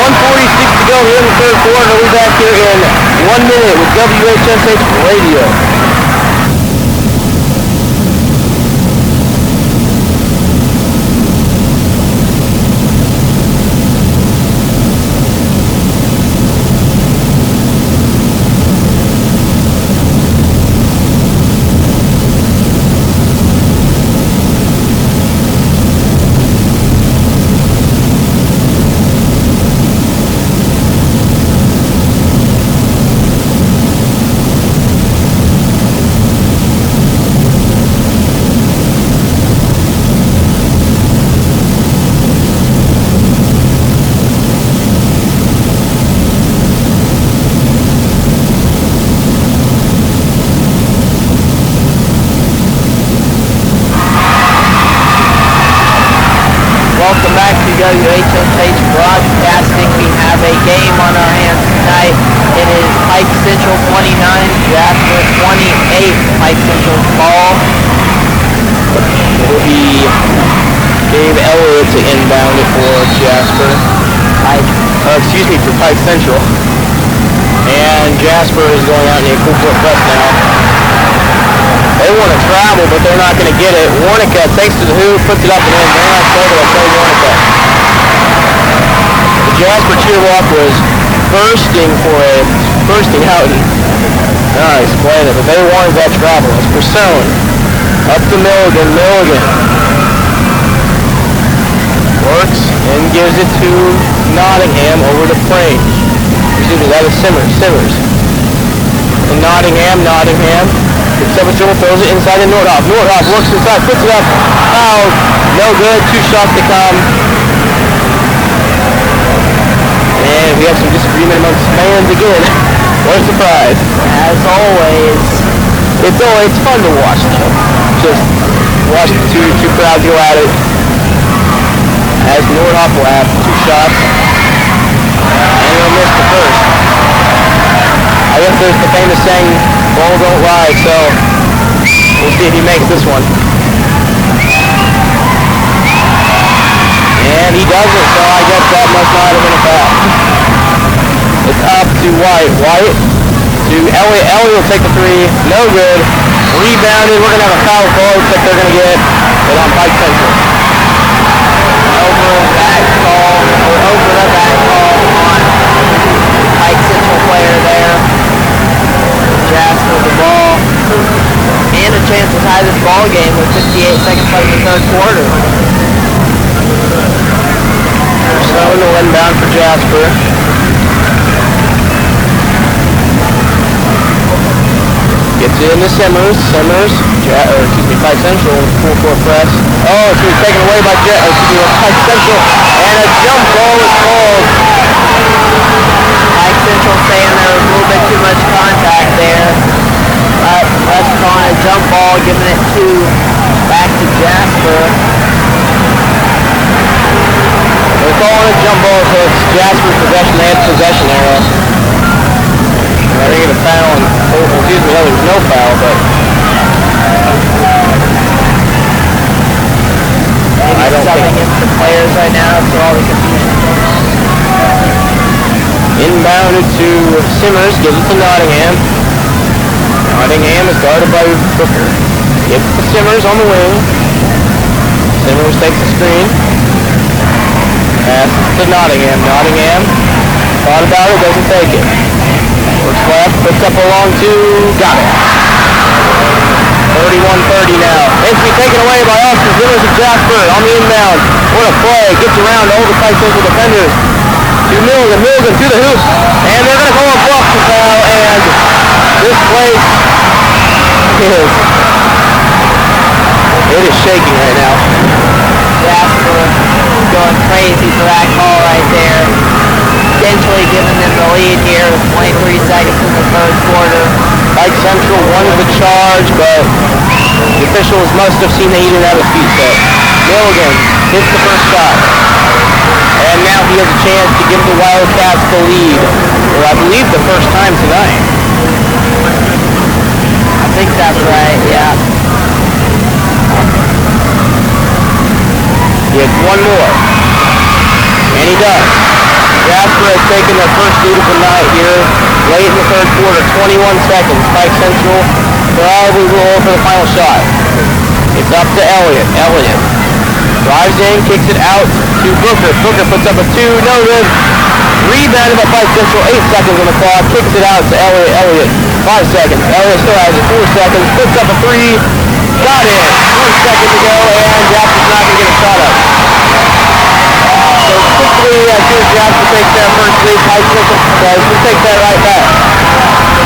1:46 to go here in the third quarter. We'll be back here in 1 minute with WHSH Radio. Welcome back to WHSH Broadcasting. We have a game on our hands tonight. It is Pike Central 29, Jasper 28. Pike Central's ball. It will be Dave Elliott to inbound it for Jasper. For Pike Central. And Jasper is going out in a full court press now. They want to travel, but they're not going to get it. Warnica takes to the hoop, puts it up and in. Very nice play by Warnica. The Jasper cheerwalk was bursting out. Nice play there, but they wanted that travel. It's Persone. Up to Milligan. Milligan works and gives it to Nottingham over to Frame. Excuse me, that is Simmers. And Nottingham. Picks up a dribble, throws it inside to Nordhoff. Nordhoff works inside, puts it up, fouled, no good, 2 shots to come. And we have some disagreement amongst fans again. What a surprise. As always. It's always fun to watch though. Just watch the two crowds go at it. As Nordhoff will have 2 shots. And he'll miss the first. I guess there's the famous saying, ball don't lie, so we'll see if he makes this one. And he doesn't, so I guess that must not have been a foul. It's up to White. White to Elliott. Elliott will take the 3. No good. Rebounded. We're going to have a foul call. Looks like they're going to get it on Pike Central. Over the back call on Pike Central player there. Jasper with the ball. And a chance to tie this ball game with 58 seconds left in the third quarter. So no inbound for Jasper. Gets it into Simmers. Pike Central full court press. Oh, she was taken away by Pike Central. And a jump ball is called. Pike Central saying there was a little bit too much contact there. Ref's calling a jump ball, giving it back to Jasper. They're calling a jump ball, so it's Jasper's possession. They had possession arrow. They're going to get a foul. Excuse me, there's no foul, but I don't think it's the players right now, so all the confusion going on. Inbounded to Simmers, gives it to Nottingham. Nottingham is guarded by Booker. Gives it to Simmers on the wing. Simmers takes the screen. Passes to Nottingham. Nottingham thought about it, doesn't take it. Works left, puts up a long two, got it. 31-30 now. It's to be taken away by Austin Simmers of Jasper on the inbound. What a play. Gets around all the tight social defenders. To Milligan. Milligan to the hoops. And they're going to call a bluff to foul. And this place is shaking right now. Jasper going crazy for that call right there. Potentially giving them the lead here with 23 seconds in the third quarter. Pike Central wanted the charge, but the officials must have seen that he didn't have his feet set. Milligan hits the first shot. And now he has a chance to give the Wildcats the lead. Or I believe the first time tonight. I think that's right, yeah. He has one more. And he does. Jasper has taken their first lead of the night here late in the third quarter, 21 seconds. Pike Central probably will roll for the final shot. It's up to Elliott. Elliott drives in, kicks it out to Booker. Booker puts up a two, no good. Rebounded by Pike Central, 8 seconds on the clock. Kicks it out to Elliott. Elliott, 5 seconds. Elliott still has it, 4 seconds. Puts up a three, got it. 1 second to go, and Jasper's not going to get a shot up. So quickly, as soon as Jasper takes their first lead, Pike Central takes that right back.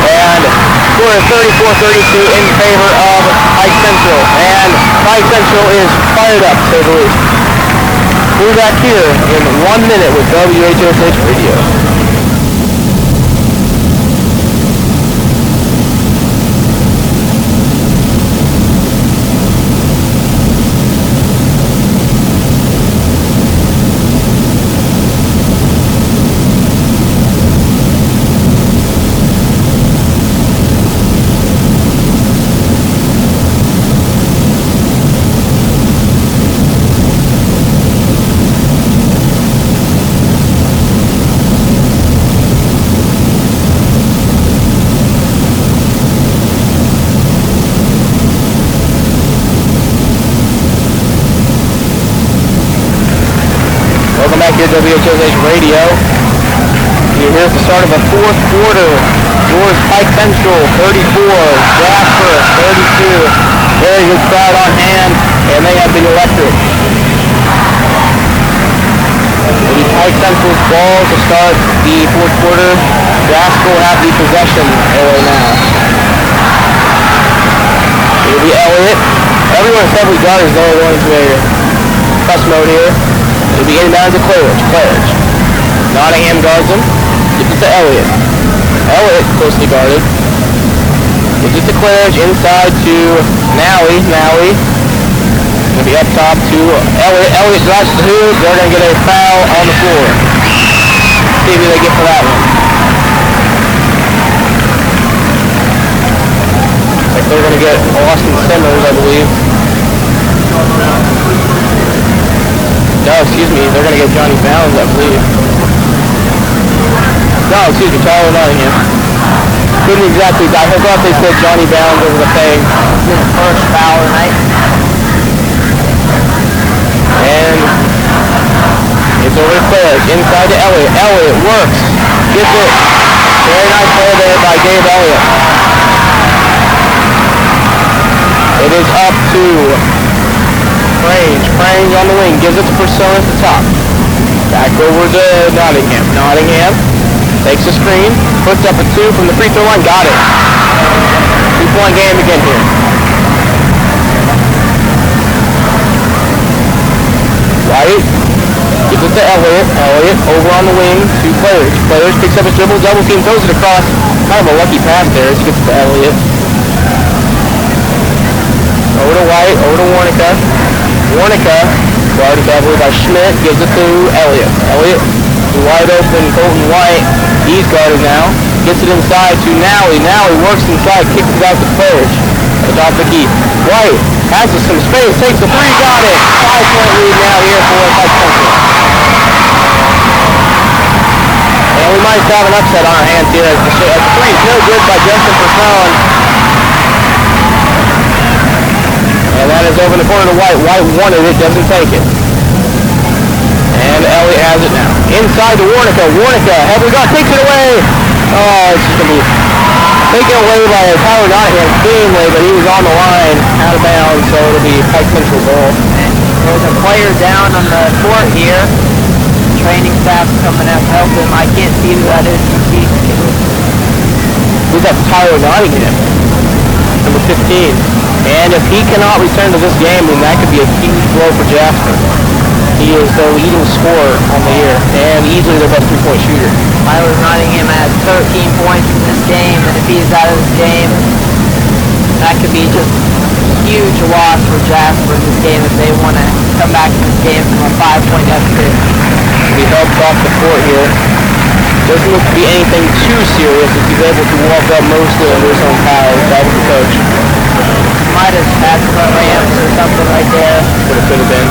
And score is 34-32 in favor of Pike Central. And Pike Central is fired up, to say the least. We're back here in 1 minute with WHSH Radio. Back here at WHSH Radio. Here's the start of the fourth quarter. Yours Pike Central 34, Jasper 32. Very good crowd on hand, and they have been electric. It'll be Pike Central's ball to start the fourth quarter. Jasper will have the possession right now. It'll be Elliott. Everyone is heavily guarded as they're going to a press mode here. It'll be inbound to Claridge. Nottingham guards him. Gives it to Elliott. Elliott closely guarded. Gives it to Claridge. Inside to Nally. Nally. Going to be up top to Elliott. Elliott drives to the hoop. They're going to get a foul on the floor. See who they get for that one. Like they're going to get Austin Simmers, I believe. No, excuse me, they're going to get Johnny Bounds, I believe. No, excuse me, Tyler Nottingham. Couldn't exactly, I thought they said Johnny Bounds over the thing. It's his first foul tonight. And it's over to Claridge, inside to Elliott. Elliott works, gets it. Very nice play there by Gabe Elliott. It is up to Prange on the wing, gives it to Persona at the top. Back over to Nottingham. Nottingham takes the screen, puts up a two from the free throw line, got it. 2-point game again here. White gives it to Elliott. Elliott over on the wing to Claridge. Claridge picks up his dribble, double team, throws it across. Kind of a lucky pass there as he gets to Elliott. Over to White, over to Warnica. Warnica, guarded heavily by Schmidt, gives it to Elliott. Elliott, wide open, Colton White, he's guarded now. Gets it inside to Nally. Nally works inside, kicks it out to Claridge. At the top of the key. White has some space, takes the three, got it. 5-point lead now here for Pike Central. And we might have an upset on our hands here as the three is no good by Justin Persone. And that is over in the corner to White. White wanted it, doesn't take it. And Elliott has it now. Inside to Warnica. Warnica, heavily got, takes it away. Oh, it's just going to be taken away by Tyler Nottingham cleanly, but he was on the line, out of bounds, so it'll be Pike Central ball. There's a player down on the court here. Training staff's coming out to help him. I can't see who that is. Who's that? Tyler Nottingham, number 15. And if he cannot return to this game, then that could be a huge blow for Jasper. He is the leading scorer on the year, and easily their best three-point shooter. Tyler Nottingham has 13 points in this game, and if he's out of this game, that could be just a huge loss for Jasper in this game if they want to come back in this game from a 5-point deficit. He helps off the court here. Doesn't look to be anything too serious if he's able to walk up mostly under his own power. That was the coach. Might have had some ramps or something right there. Could have been.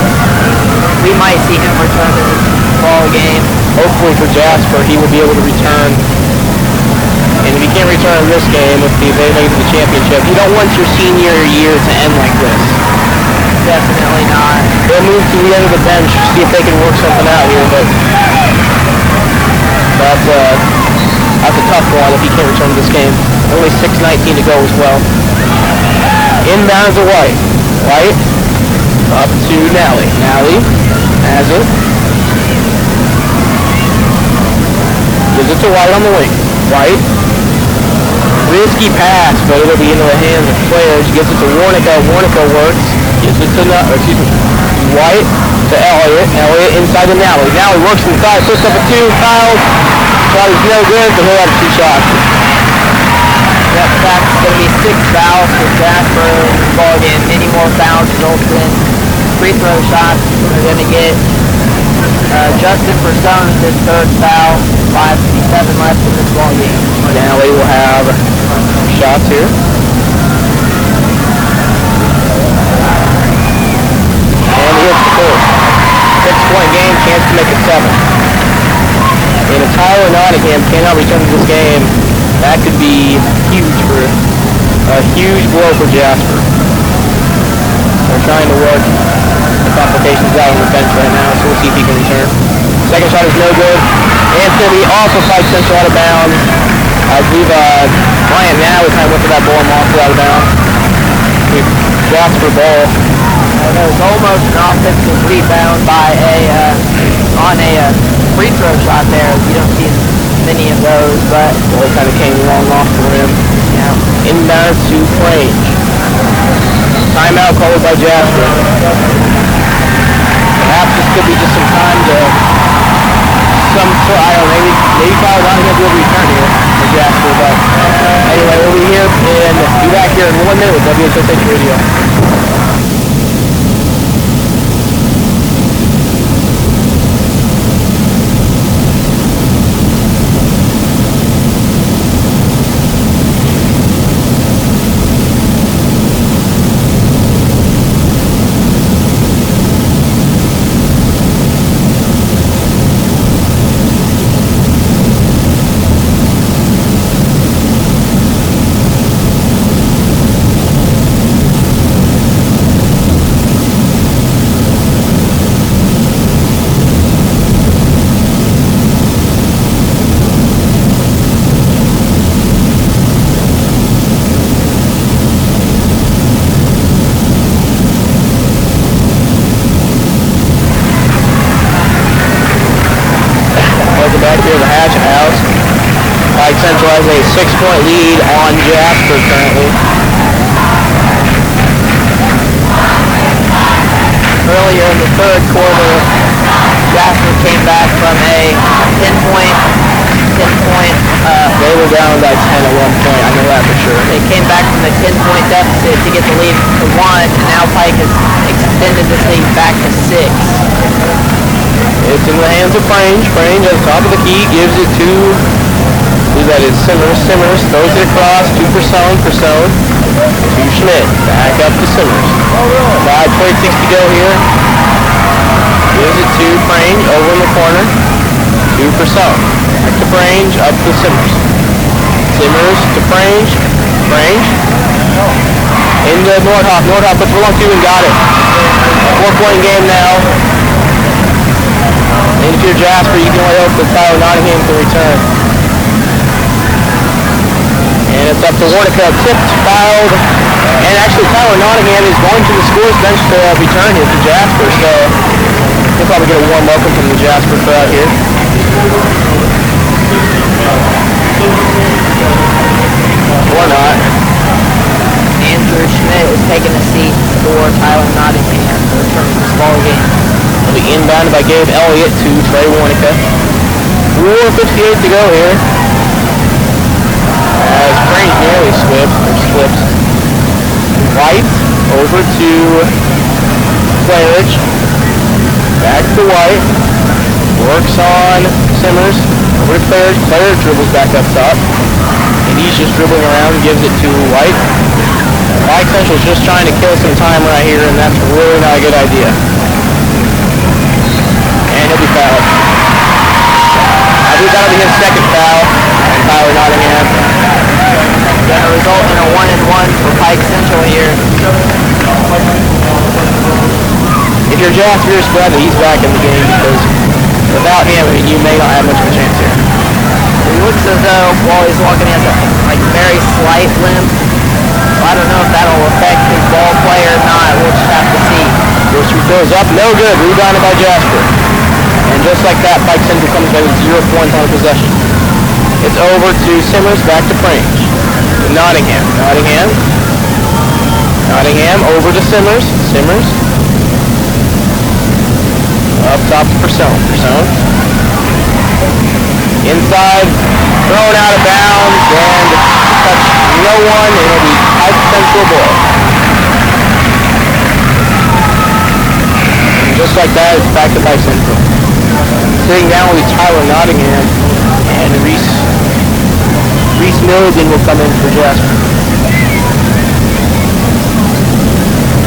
We might see him return to this ball game. Hopefully for Jasper, he will be able to return. And if he can't return in this game, if they make it to the championship, you don't want your senior year to end like this. Definitely not. They'll move to the end of the bench, see if they can work something out here, but that's a tough one if he can't return to this game. Only 6:19 to go as well. Inbounds to White. White up to Nally. Nally has it. Gives it to White on the wing. White. Risky pass, but it'll be into the hands of players. Gives it to Warnica. Warnica works. Gives it to White to Elliott. Elliott inside to Nally. Nally works inside. Puts up a 2. Fouls. Shot is no good, but he'll have 2 shots. That's going to be 6 fouls for Jasper in this ball game. Any more fouls results in free throw shots. We're going to get Justin Persone his 3rd foul. 5:57 left in this ball game. Nally will have shots here. And he hits the 4th. 6-point game, chance to make it 7. And if Tyler Nottingham cannot return to this game, that could be huge for a huge blow for Jasper. They're trying to work the complications out on the bench right now, so we'll see if he can return. Second shot is no good. And it's going to be off of Pike Central out of bounds. I believe Bryant now is kind of went for that ball and lost it out of bounds. Jasper ball. There was almost an offensive rebound by on a free throw shot there. You don't see many of those, but ball kind of came long off the rim. Yeah. Inbound to Frange. Timeout called by Jasper. Perhaps this could be just some time to I don't know, maybe Tyler Nottingham will return here for Jasper, but anyway, we'll be here and be back here in 1 minute with WHSH Radio. Back here at the Hatchet House. Pike Central has a 6-point lead on Jasper currently. Earlier in the 3rd quarter, Jasper came back from a 10-point. They were down by 10 at one point. I know that for sure. They came back from a 10-point deficit to get the lead to 1, and now Pike has extended this lead back to 6. It's in the hands of Frange. Frange at the top of the key gives it to, who that is, Simmers. Simmers throws it across to Persone. Persone to Schmidt. Back up to Simmers. 5:26 to go here. Gives it to Frange over in the corner to Persone. Back to Frange, up to Simmers. Simmers to Frange. Frange Into Nordhoff. Nordhoff puts for long two and got it. 4-point game now. And if you're Jasper, you can only hope that Tyler Nottingham can return. And it's up to Warnica, tipped, fouled, and actually Tyler Nottingham is going to the scores bench to return here for Jasper, so we'll probably get a warm welcome from the Jasper crowd here. Or not. Andrew Schmidt is taking a seat for Tyler Nottingham to return to this ball game. It'll be inbounded by Gabe Elliott to Trey Warnica. 4:58 to go here. As Crange nearly slips. White over to Claridge. Back to White. Works on Simmers. Over to Claridge. Claridge dribbles back up top. And he's just dribbling around, gives it to White. White Central's just trying to kill some time right here, and that's really not a good idea. And he'll be fouled. I think that'll be his second foul on Tyler Nottingham. Going to result in a 1-and-1 for Pike Central here. If you're Jasper, you're glad that he's back in the game, because without him, I mean, you may not have much of a chance here. He looks as though while he's walking, he has a very slight limp. So I don't know if that'll affect his ball play or not. We'll just have to see. First free throws up, no good. Rebounded by Jasper. And just like that, Pike Central comes back with 0 points on possession. It's over to Simmers, back to Prange. Nottingham. Nottingham over to Simmers. Simmers. Up top to Persone. Inside, thrown out of bounds, and touch no one, and it'll be Pike Central ball. And just like that, it's back to Pike Central. Sitting down will be Tyler Nottingham, and Reese Milligan will come in for Jasper.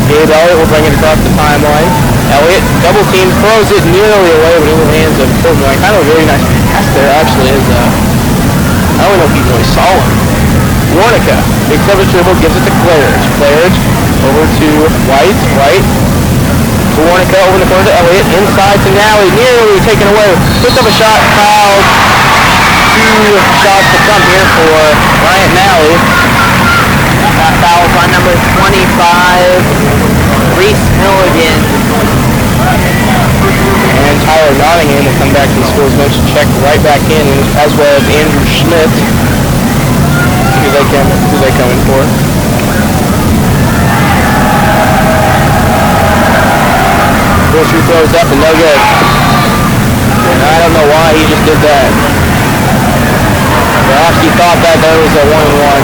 Gabe Elliott will bring it across the timeline. Elliott, double team, throws it nearly away, but in the hands of Portnoy. Kind of a really nice pass there, actually. I don't know if he really saw him. Warnica, big clever dribble, gives it to Claridge. Claridge over to White. To Warnica, over the corner to Elliott. Inside to Nally, nearly taken away. Puts up a shot, fouled. 2 shots to come here for Bryant Nally. That foul is on number 25, Reese Milligan. And Tyler Nottingham will come back to the scores bench and check right back in, as well as Andrew Schmidt. Who they coming for? First free throws up and no good. And I don't know why he just did that. Perhaps he thought that there was a 1-and-1.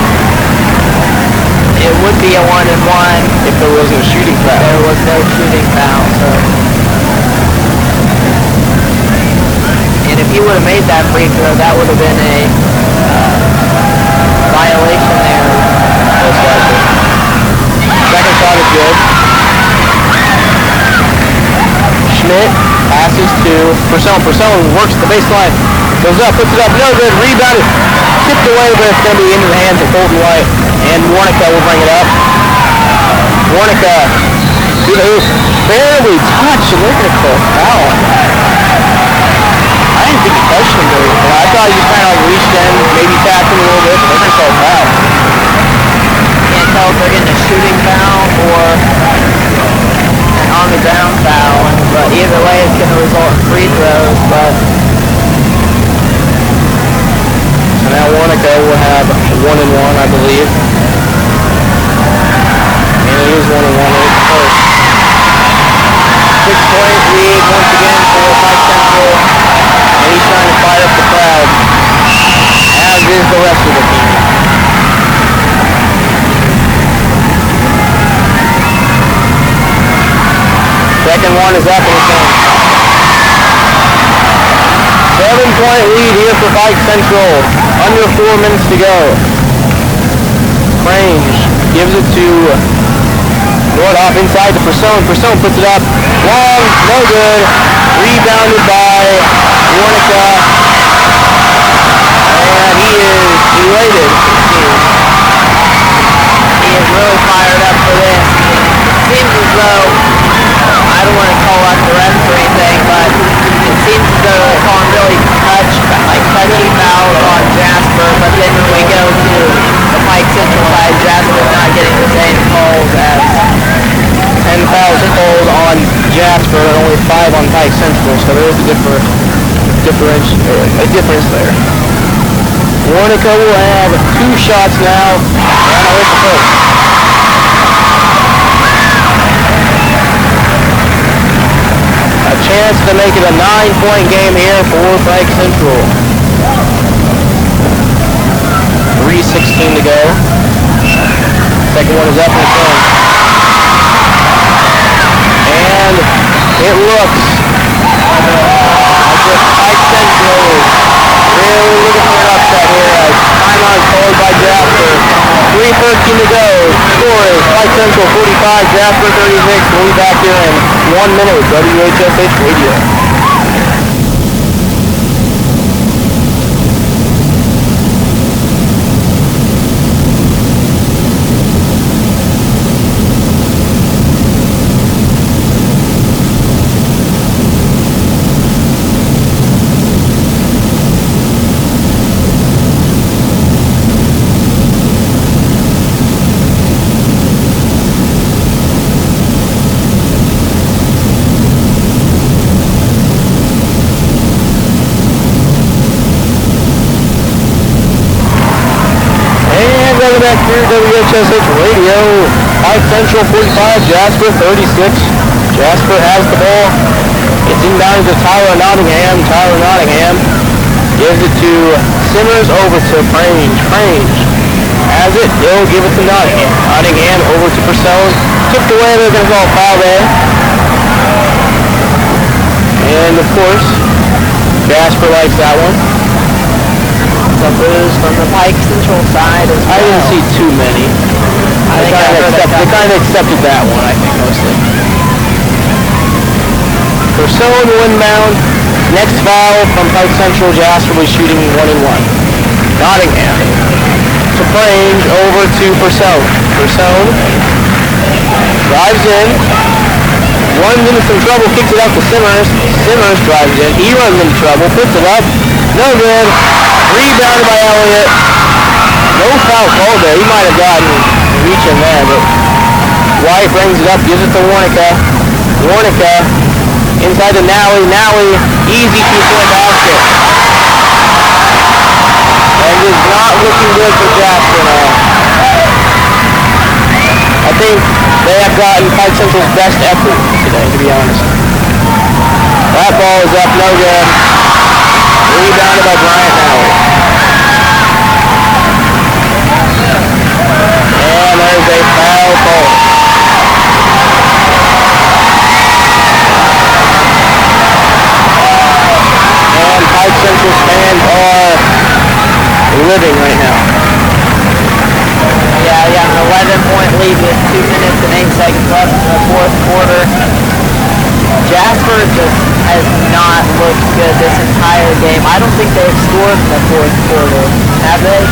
It would be a 1-and-1 if there wasn't a shooting foul. There was no shooting foul, so. And if he would have made that free throw, that would have been a violation there. Most likely. Second shot is good. Schmidt passes to Persone. Persone works the baseline. Goes up, puts it up, no good, rebounded. Tipped away, but it's going to be into the hands of Colton White. And Warnica will bring it up. Warnica to the hoop. Barely touched, and they're going to call a foul on that. I didn't think he touched him very well. I thought he just kind of reached in, maybe tapped him a little bit, but they're going to call a foul. Can't tell if they're getting a shooting foul or an on-the-ground foul. But either way, it's going to result in free throws. But so now Warnica will have 1-and-1, I believe. And it is 1-and-1 right first. 6-point lead once again for Pike Central. And he's trying to fire up the crowd, as is the rest of the team. Second one is up and it's in. 7-point lead here for Pike Central. Under 4 minutes to go. Crange gives it to Nordhoff inside to Persone. Persone puts it up. Long, no good. Rebounded by Warnica. And he is elated. he is really fired up for difference there. Warnica will have 2 shots now, and I'll hit the first. A chance to make it a 9-point game here for Pike Central. 3:16 to go. Second one is up and it's in. And it looks as if Pike Central is really looking for an upset here as timeout is called by Jasper. 3:13 to go. Score is Pike Central 45, Jasper 36. We'll be back here in 1 minute with WHSH Radio. Back here, WHSH Radio. Pike Central 45, Jasper 36. Jasper has the ball. It's inbound to Tyler Nottingham. Tyler Nottingham gives it to Simmers over to Prange. Prange has it. He'll give it to Nottingham. Nottingham over to Purcell. Took away. They're going to call a foul there. And of course, Jasper likes that one. Booze from the Pike Central side as well. I didn't see too many. They kind of accepted that one, I think, mostly. Purcell will inbound. Next foul from Pike Central. Jasper was shooting 1 and 1. Nottingham to Prange over to Purcell. Purcell drives in. Runs into some trouble, kicks it out to Simmers. Simmers drives in. He runs into trouble, puts it up. No good. Rebounded by Elliott. No foul called there. He might have gotten reach in there, but White brings it up, gives it to Warnica. Warnica inside to Nally. Nally, easy 2-point basket. And is not looking good for Jasper now. I think they have gotten Pike Central's best effort today, to be honest. That ball is up, no good. Rebounded by Bryant Nally. And there's a foul call. And Pike Central fans are living right now. Yeah, we have an 11-point lead with 2 minutes and 8 seconds left in the 4th quarter. Jasper just has not looked good this entire game. I don't think they've scored in the 4th quarter. Have they?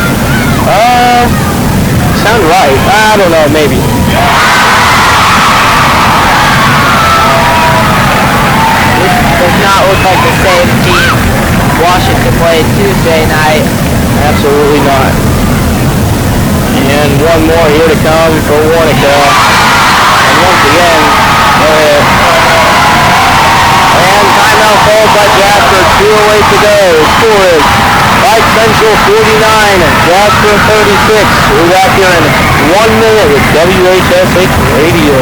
Sound right. I don't know, maybe. Does not look like the same team Washington played Tuesday night. Absolutely not. And one more here to come for Warnica. And once again, and timeout called by Jasper. 2:08 to go. Score is Pike Central 49, Jasper 36. We're back here in 1 minute with WHSH Radio.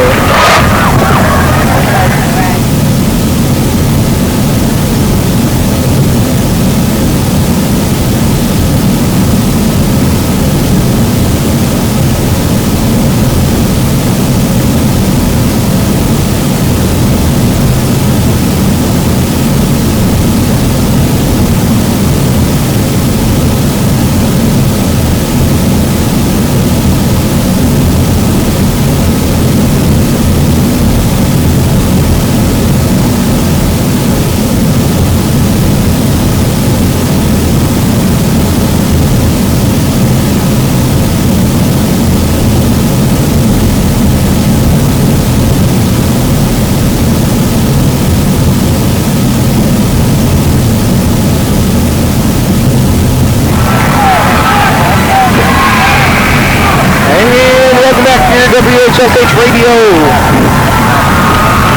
WHSH Radio.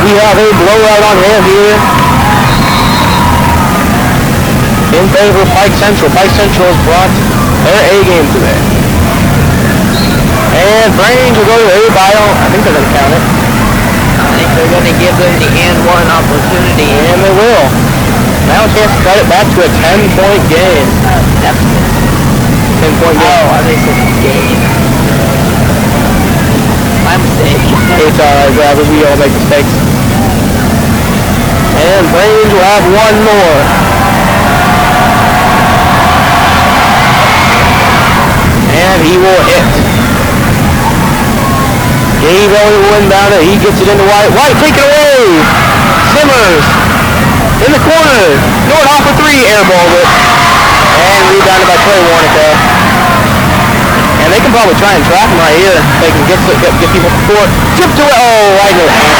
We have a blowout on hand here. in favor of Pike Central. Pike Central has brought their A game today. And Brains will go to A, but I think they're going to count it. I think they're going to give them the and one opportunity. And they will. Now a chance to cut it back to a 10-point game. Definitely. 10-point game. Oh, I think it's a game. My mistake. It's alright, Bradley. We all make mistakes. And Brains will have one more. And he will hit. Gabe Elliott will inbound it. He gets it into White. White, take it away. Simmers in the corner. North off for three. Airballed it. And rebounded by Trey Warnica. And they can probably try and trap him right here. They can get people to court. Tipped to it. Oh, right in the hand.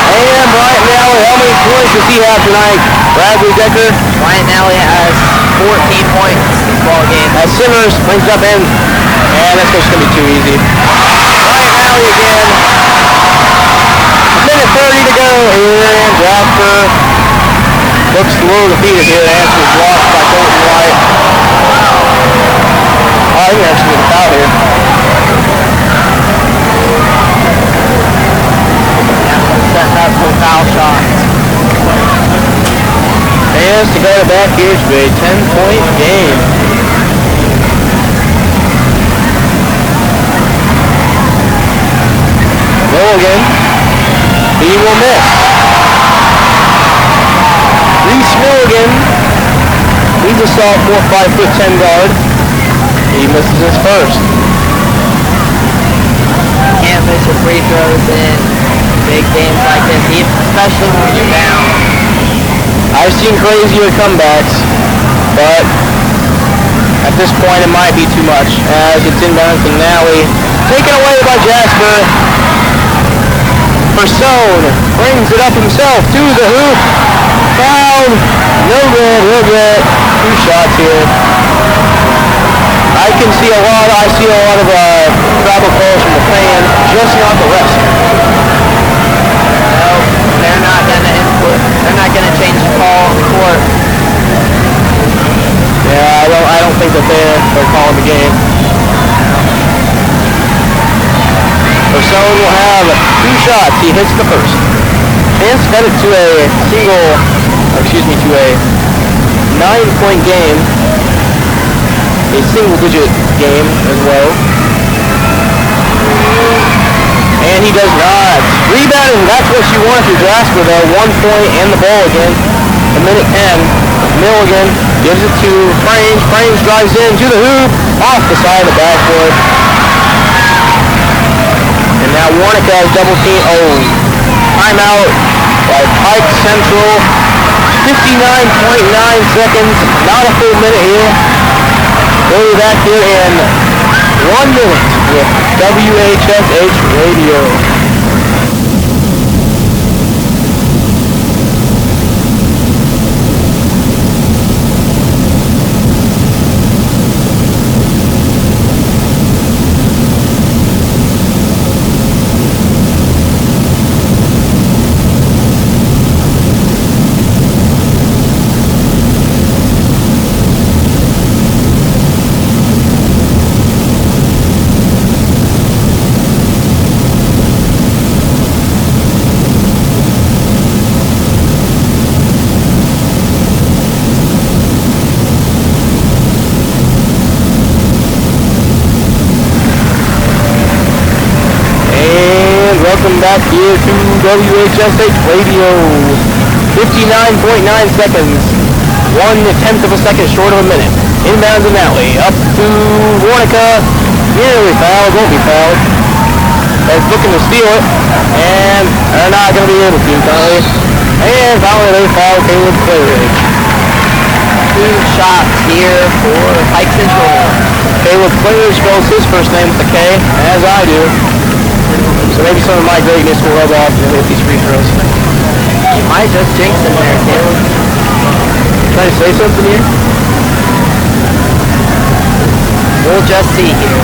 And Bryant Nally, how many points does he have tonight? Bradley Decker. Bryant Nally has 14 points this ball game. As Simmers brings it up in. And that's just going to be too easy. Bryant Nally again. A minute 30 to go here. And Jasper looks a little defeated here. The answer is lost by Colton White. Oh, I think they're actually going to foul here. Setting up for foul shots. Hands to go back here to a 10-point game. Milligan. He will miss. Reese Milligan. He's a sophomore 5'10" guard. He misses his first. Can't miss your free throws in big games like this, especially when you're down. I've seen crazier comebacks, but at this point it might be too much as it's inbound to Nally. Taken away by Jasper. Persone brings it up himself to the hoop. Fouled. No good. He'll get two shots here. I see a lot of travel calls from the fans, just not the rest. No, they're not gonna input. They're not gonna change the call on the court. Yeah, I don't think that they're calling the game. Persone will have two shots. He hits the first. Chance cut it to a to a 9-point game. A single-digit game as well. And he does not. Rebounding, that's what you want for Jasper though. 1 point and the ball again. A minute 10. Milligan gives it to Frames. Frames drives in to the hoop. Off the side of the backboard. And now Warnica has double team. Oh, timeout by Pike Central. 59.9 seconds. Not a full minute here. We'll be back here in 1 minute with WHSH Radio. Welcome back here to WHSH Radio. 59.9 seconds. 1/10 of a second short of a minute. Inbounds to Nally. Up to Warnica. Nearly fouled. Won't be fouled. They're looking to steal it. And they're not going to be able to currently. And finally they foul Caleb Claridge. 2 shots here for Pike Central. Caleb Claridge spells his first name with a K, as I do. So maybe some of my greatness will rub off and hit these free throws. You might just jinx him there, Caleb. Trying to say something here? We'll just see here.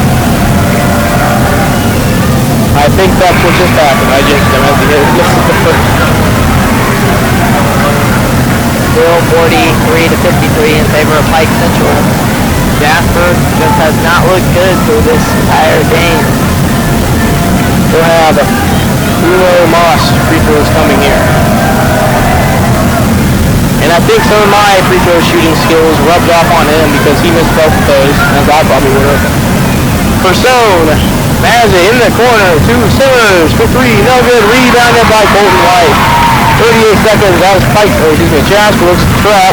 I think that's what just happened. I jinxed him as he misses the first. Still 43-53 in favor of Pike Central. Jasper just has not looked good through this entire game. We'll have Uno Moss free throws coming here. And I think some of my free throw shooting skills rubbed off on him because he missed both of those, as I probably would have. Persone has it in the corner to Simmers for three, no good, rebounded by Colton White. 38 seconds, that was Pike, or excuse me, Jasper looks at the trap,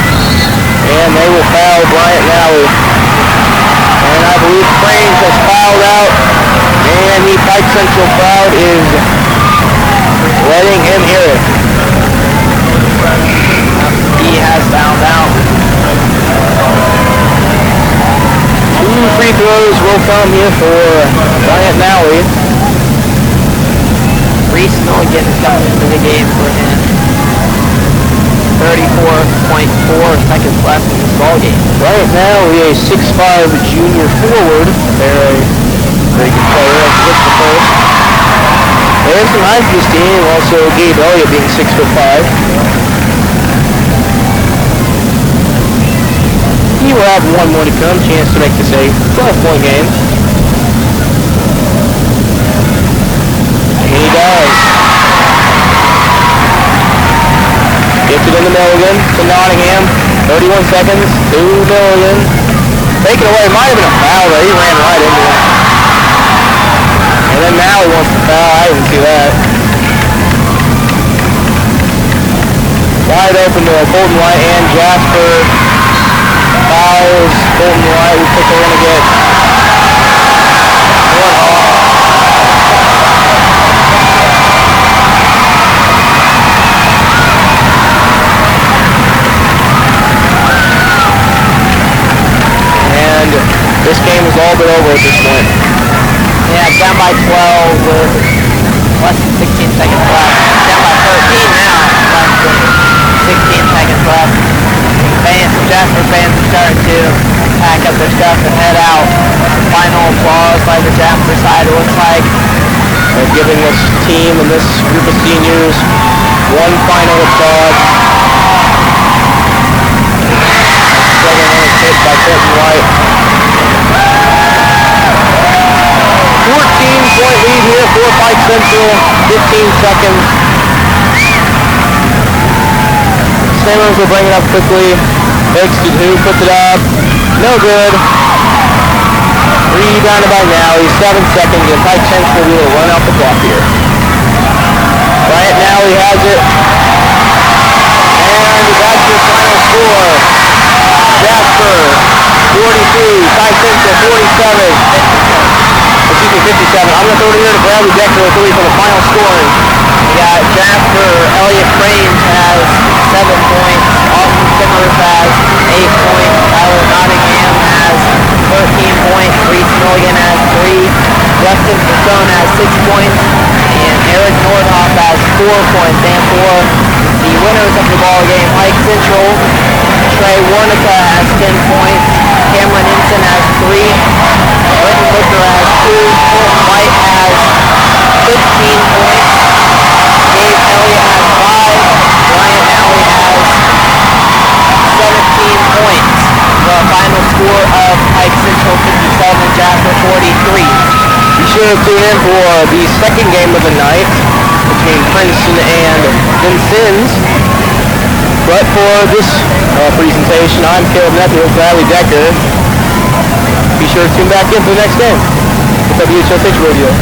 and they will foul Bryant Nally. And I believe Cranes has fouled out, and the Pike Central crowd is letting him hear it. He has fouled out. 2 free throws will come here for Bryant Nally. Reese Milligan is coming into the game for him. 34.4 seconds left in this ball game. Right now, we a 6'5" junior forward. They're a very good player. That's just the first. There's some height to this team. Also, Gabe Elliott being 6'5". He will have one more to come. Chance to make this a 12-point game. And he does. Gets it into Milligan to Nottingham. 31 seconds to Milligan. Taken away. Might have been a foul there. He ran right into it. And then now he wants to foul. I didn't see that. Wide open to Colton White and Jasper. Fouls Colton White. We think they're going to get one off. And this game is all but over at this point. Yeah, down by 12 with less than 16 seconds left. Down by 13 now, less than 16 seconds left. Jasper fans are starting to pack up their stuff and head out. Final applause by the Jasper side, it looks like. They're giving this team and this group of seniors one final applause. Second one is hit by Colton White. 14-point lead here for Pike Central. 15 seconds. Simmers will bring it up quickly. Fakes to who, puts it up. No good. Rebounded by Nally. 7 seconds, and Pike Central will run out the clock here. Bryant Nally has it. And that's your final score. Jasper, 43. Pike Central, 47. Excuse me, 57. I'm going to throw it here to Bradley Decker with 3 for the final scoring. We got Jasper, Elliott Cranes has 7 points. Austin Simmers has 8 points. Tyler Nottingham has 13 points. Reese Milligan has 3. Justin Persone has 6 points. And Eric Nordhoff has 4 points. And for the winners of the ball game, Pike Central, Trey Warnica has 10 points. Cameron Ensign has 3. Clinton Booker has 2. Colton White has 15 points. Gabe Elliott has 5. Bryant Nally has 17 points. The final score of Pike Central 57, Jasper 43. Be sure to tune in for the second game of the night between Princeton and Vincennes. But for this presentation, I'm Caleb Nephew with Bradley Decker. Be sure to tune back in for the next game with WHSH Radio.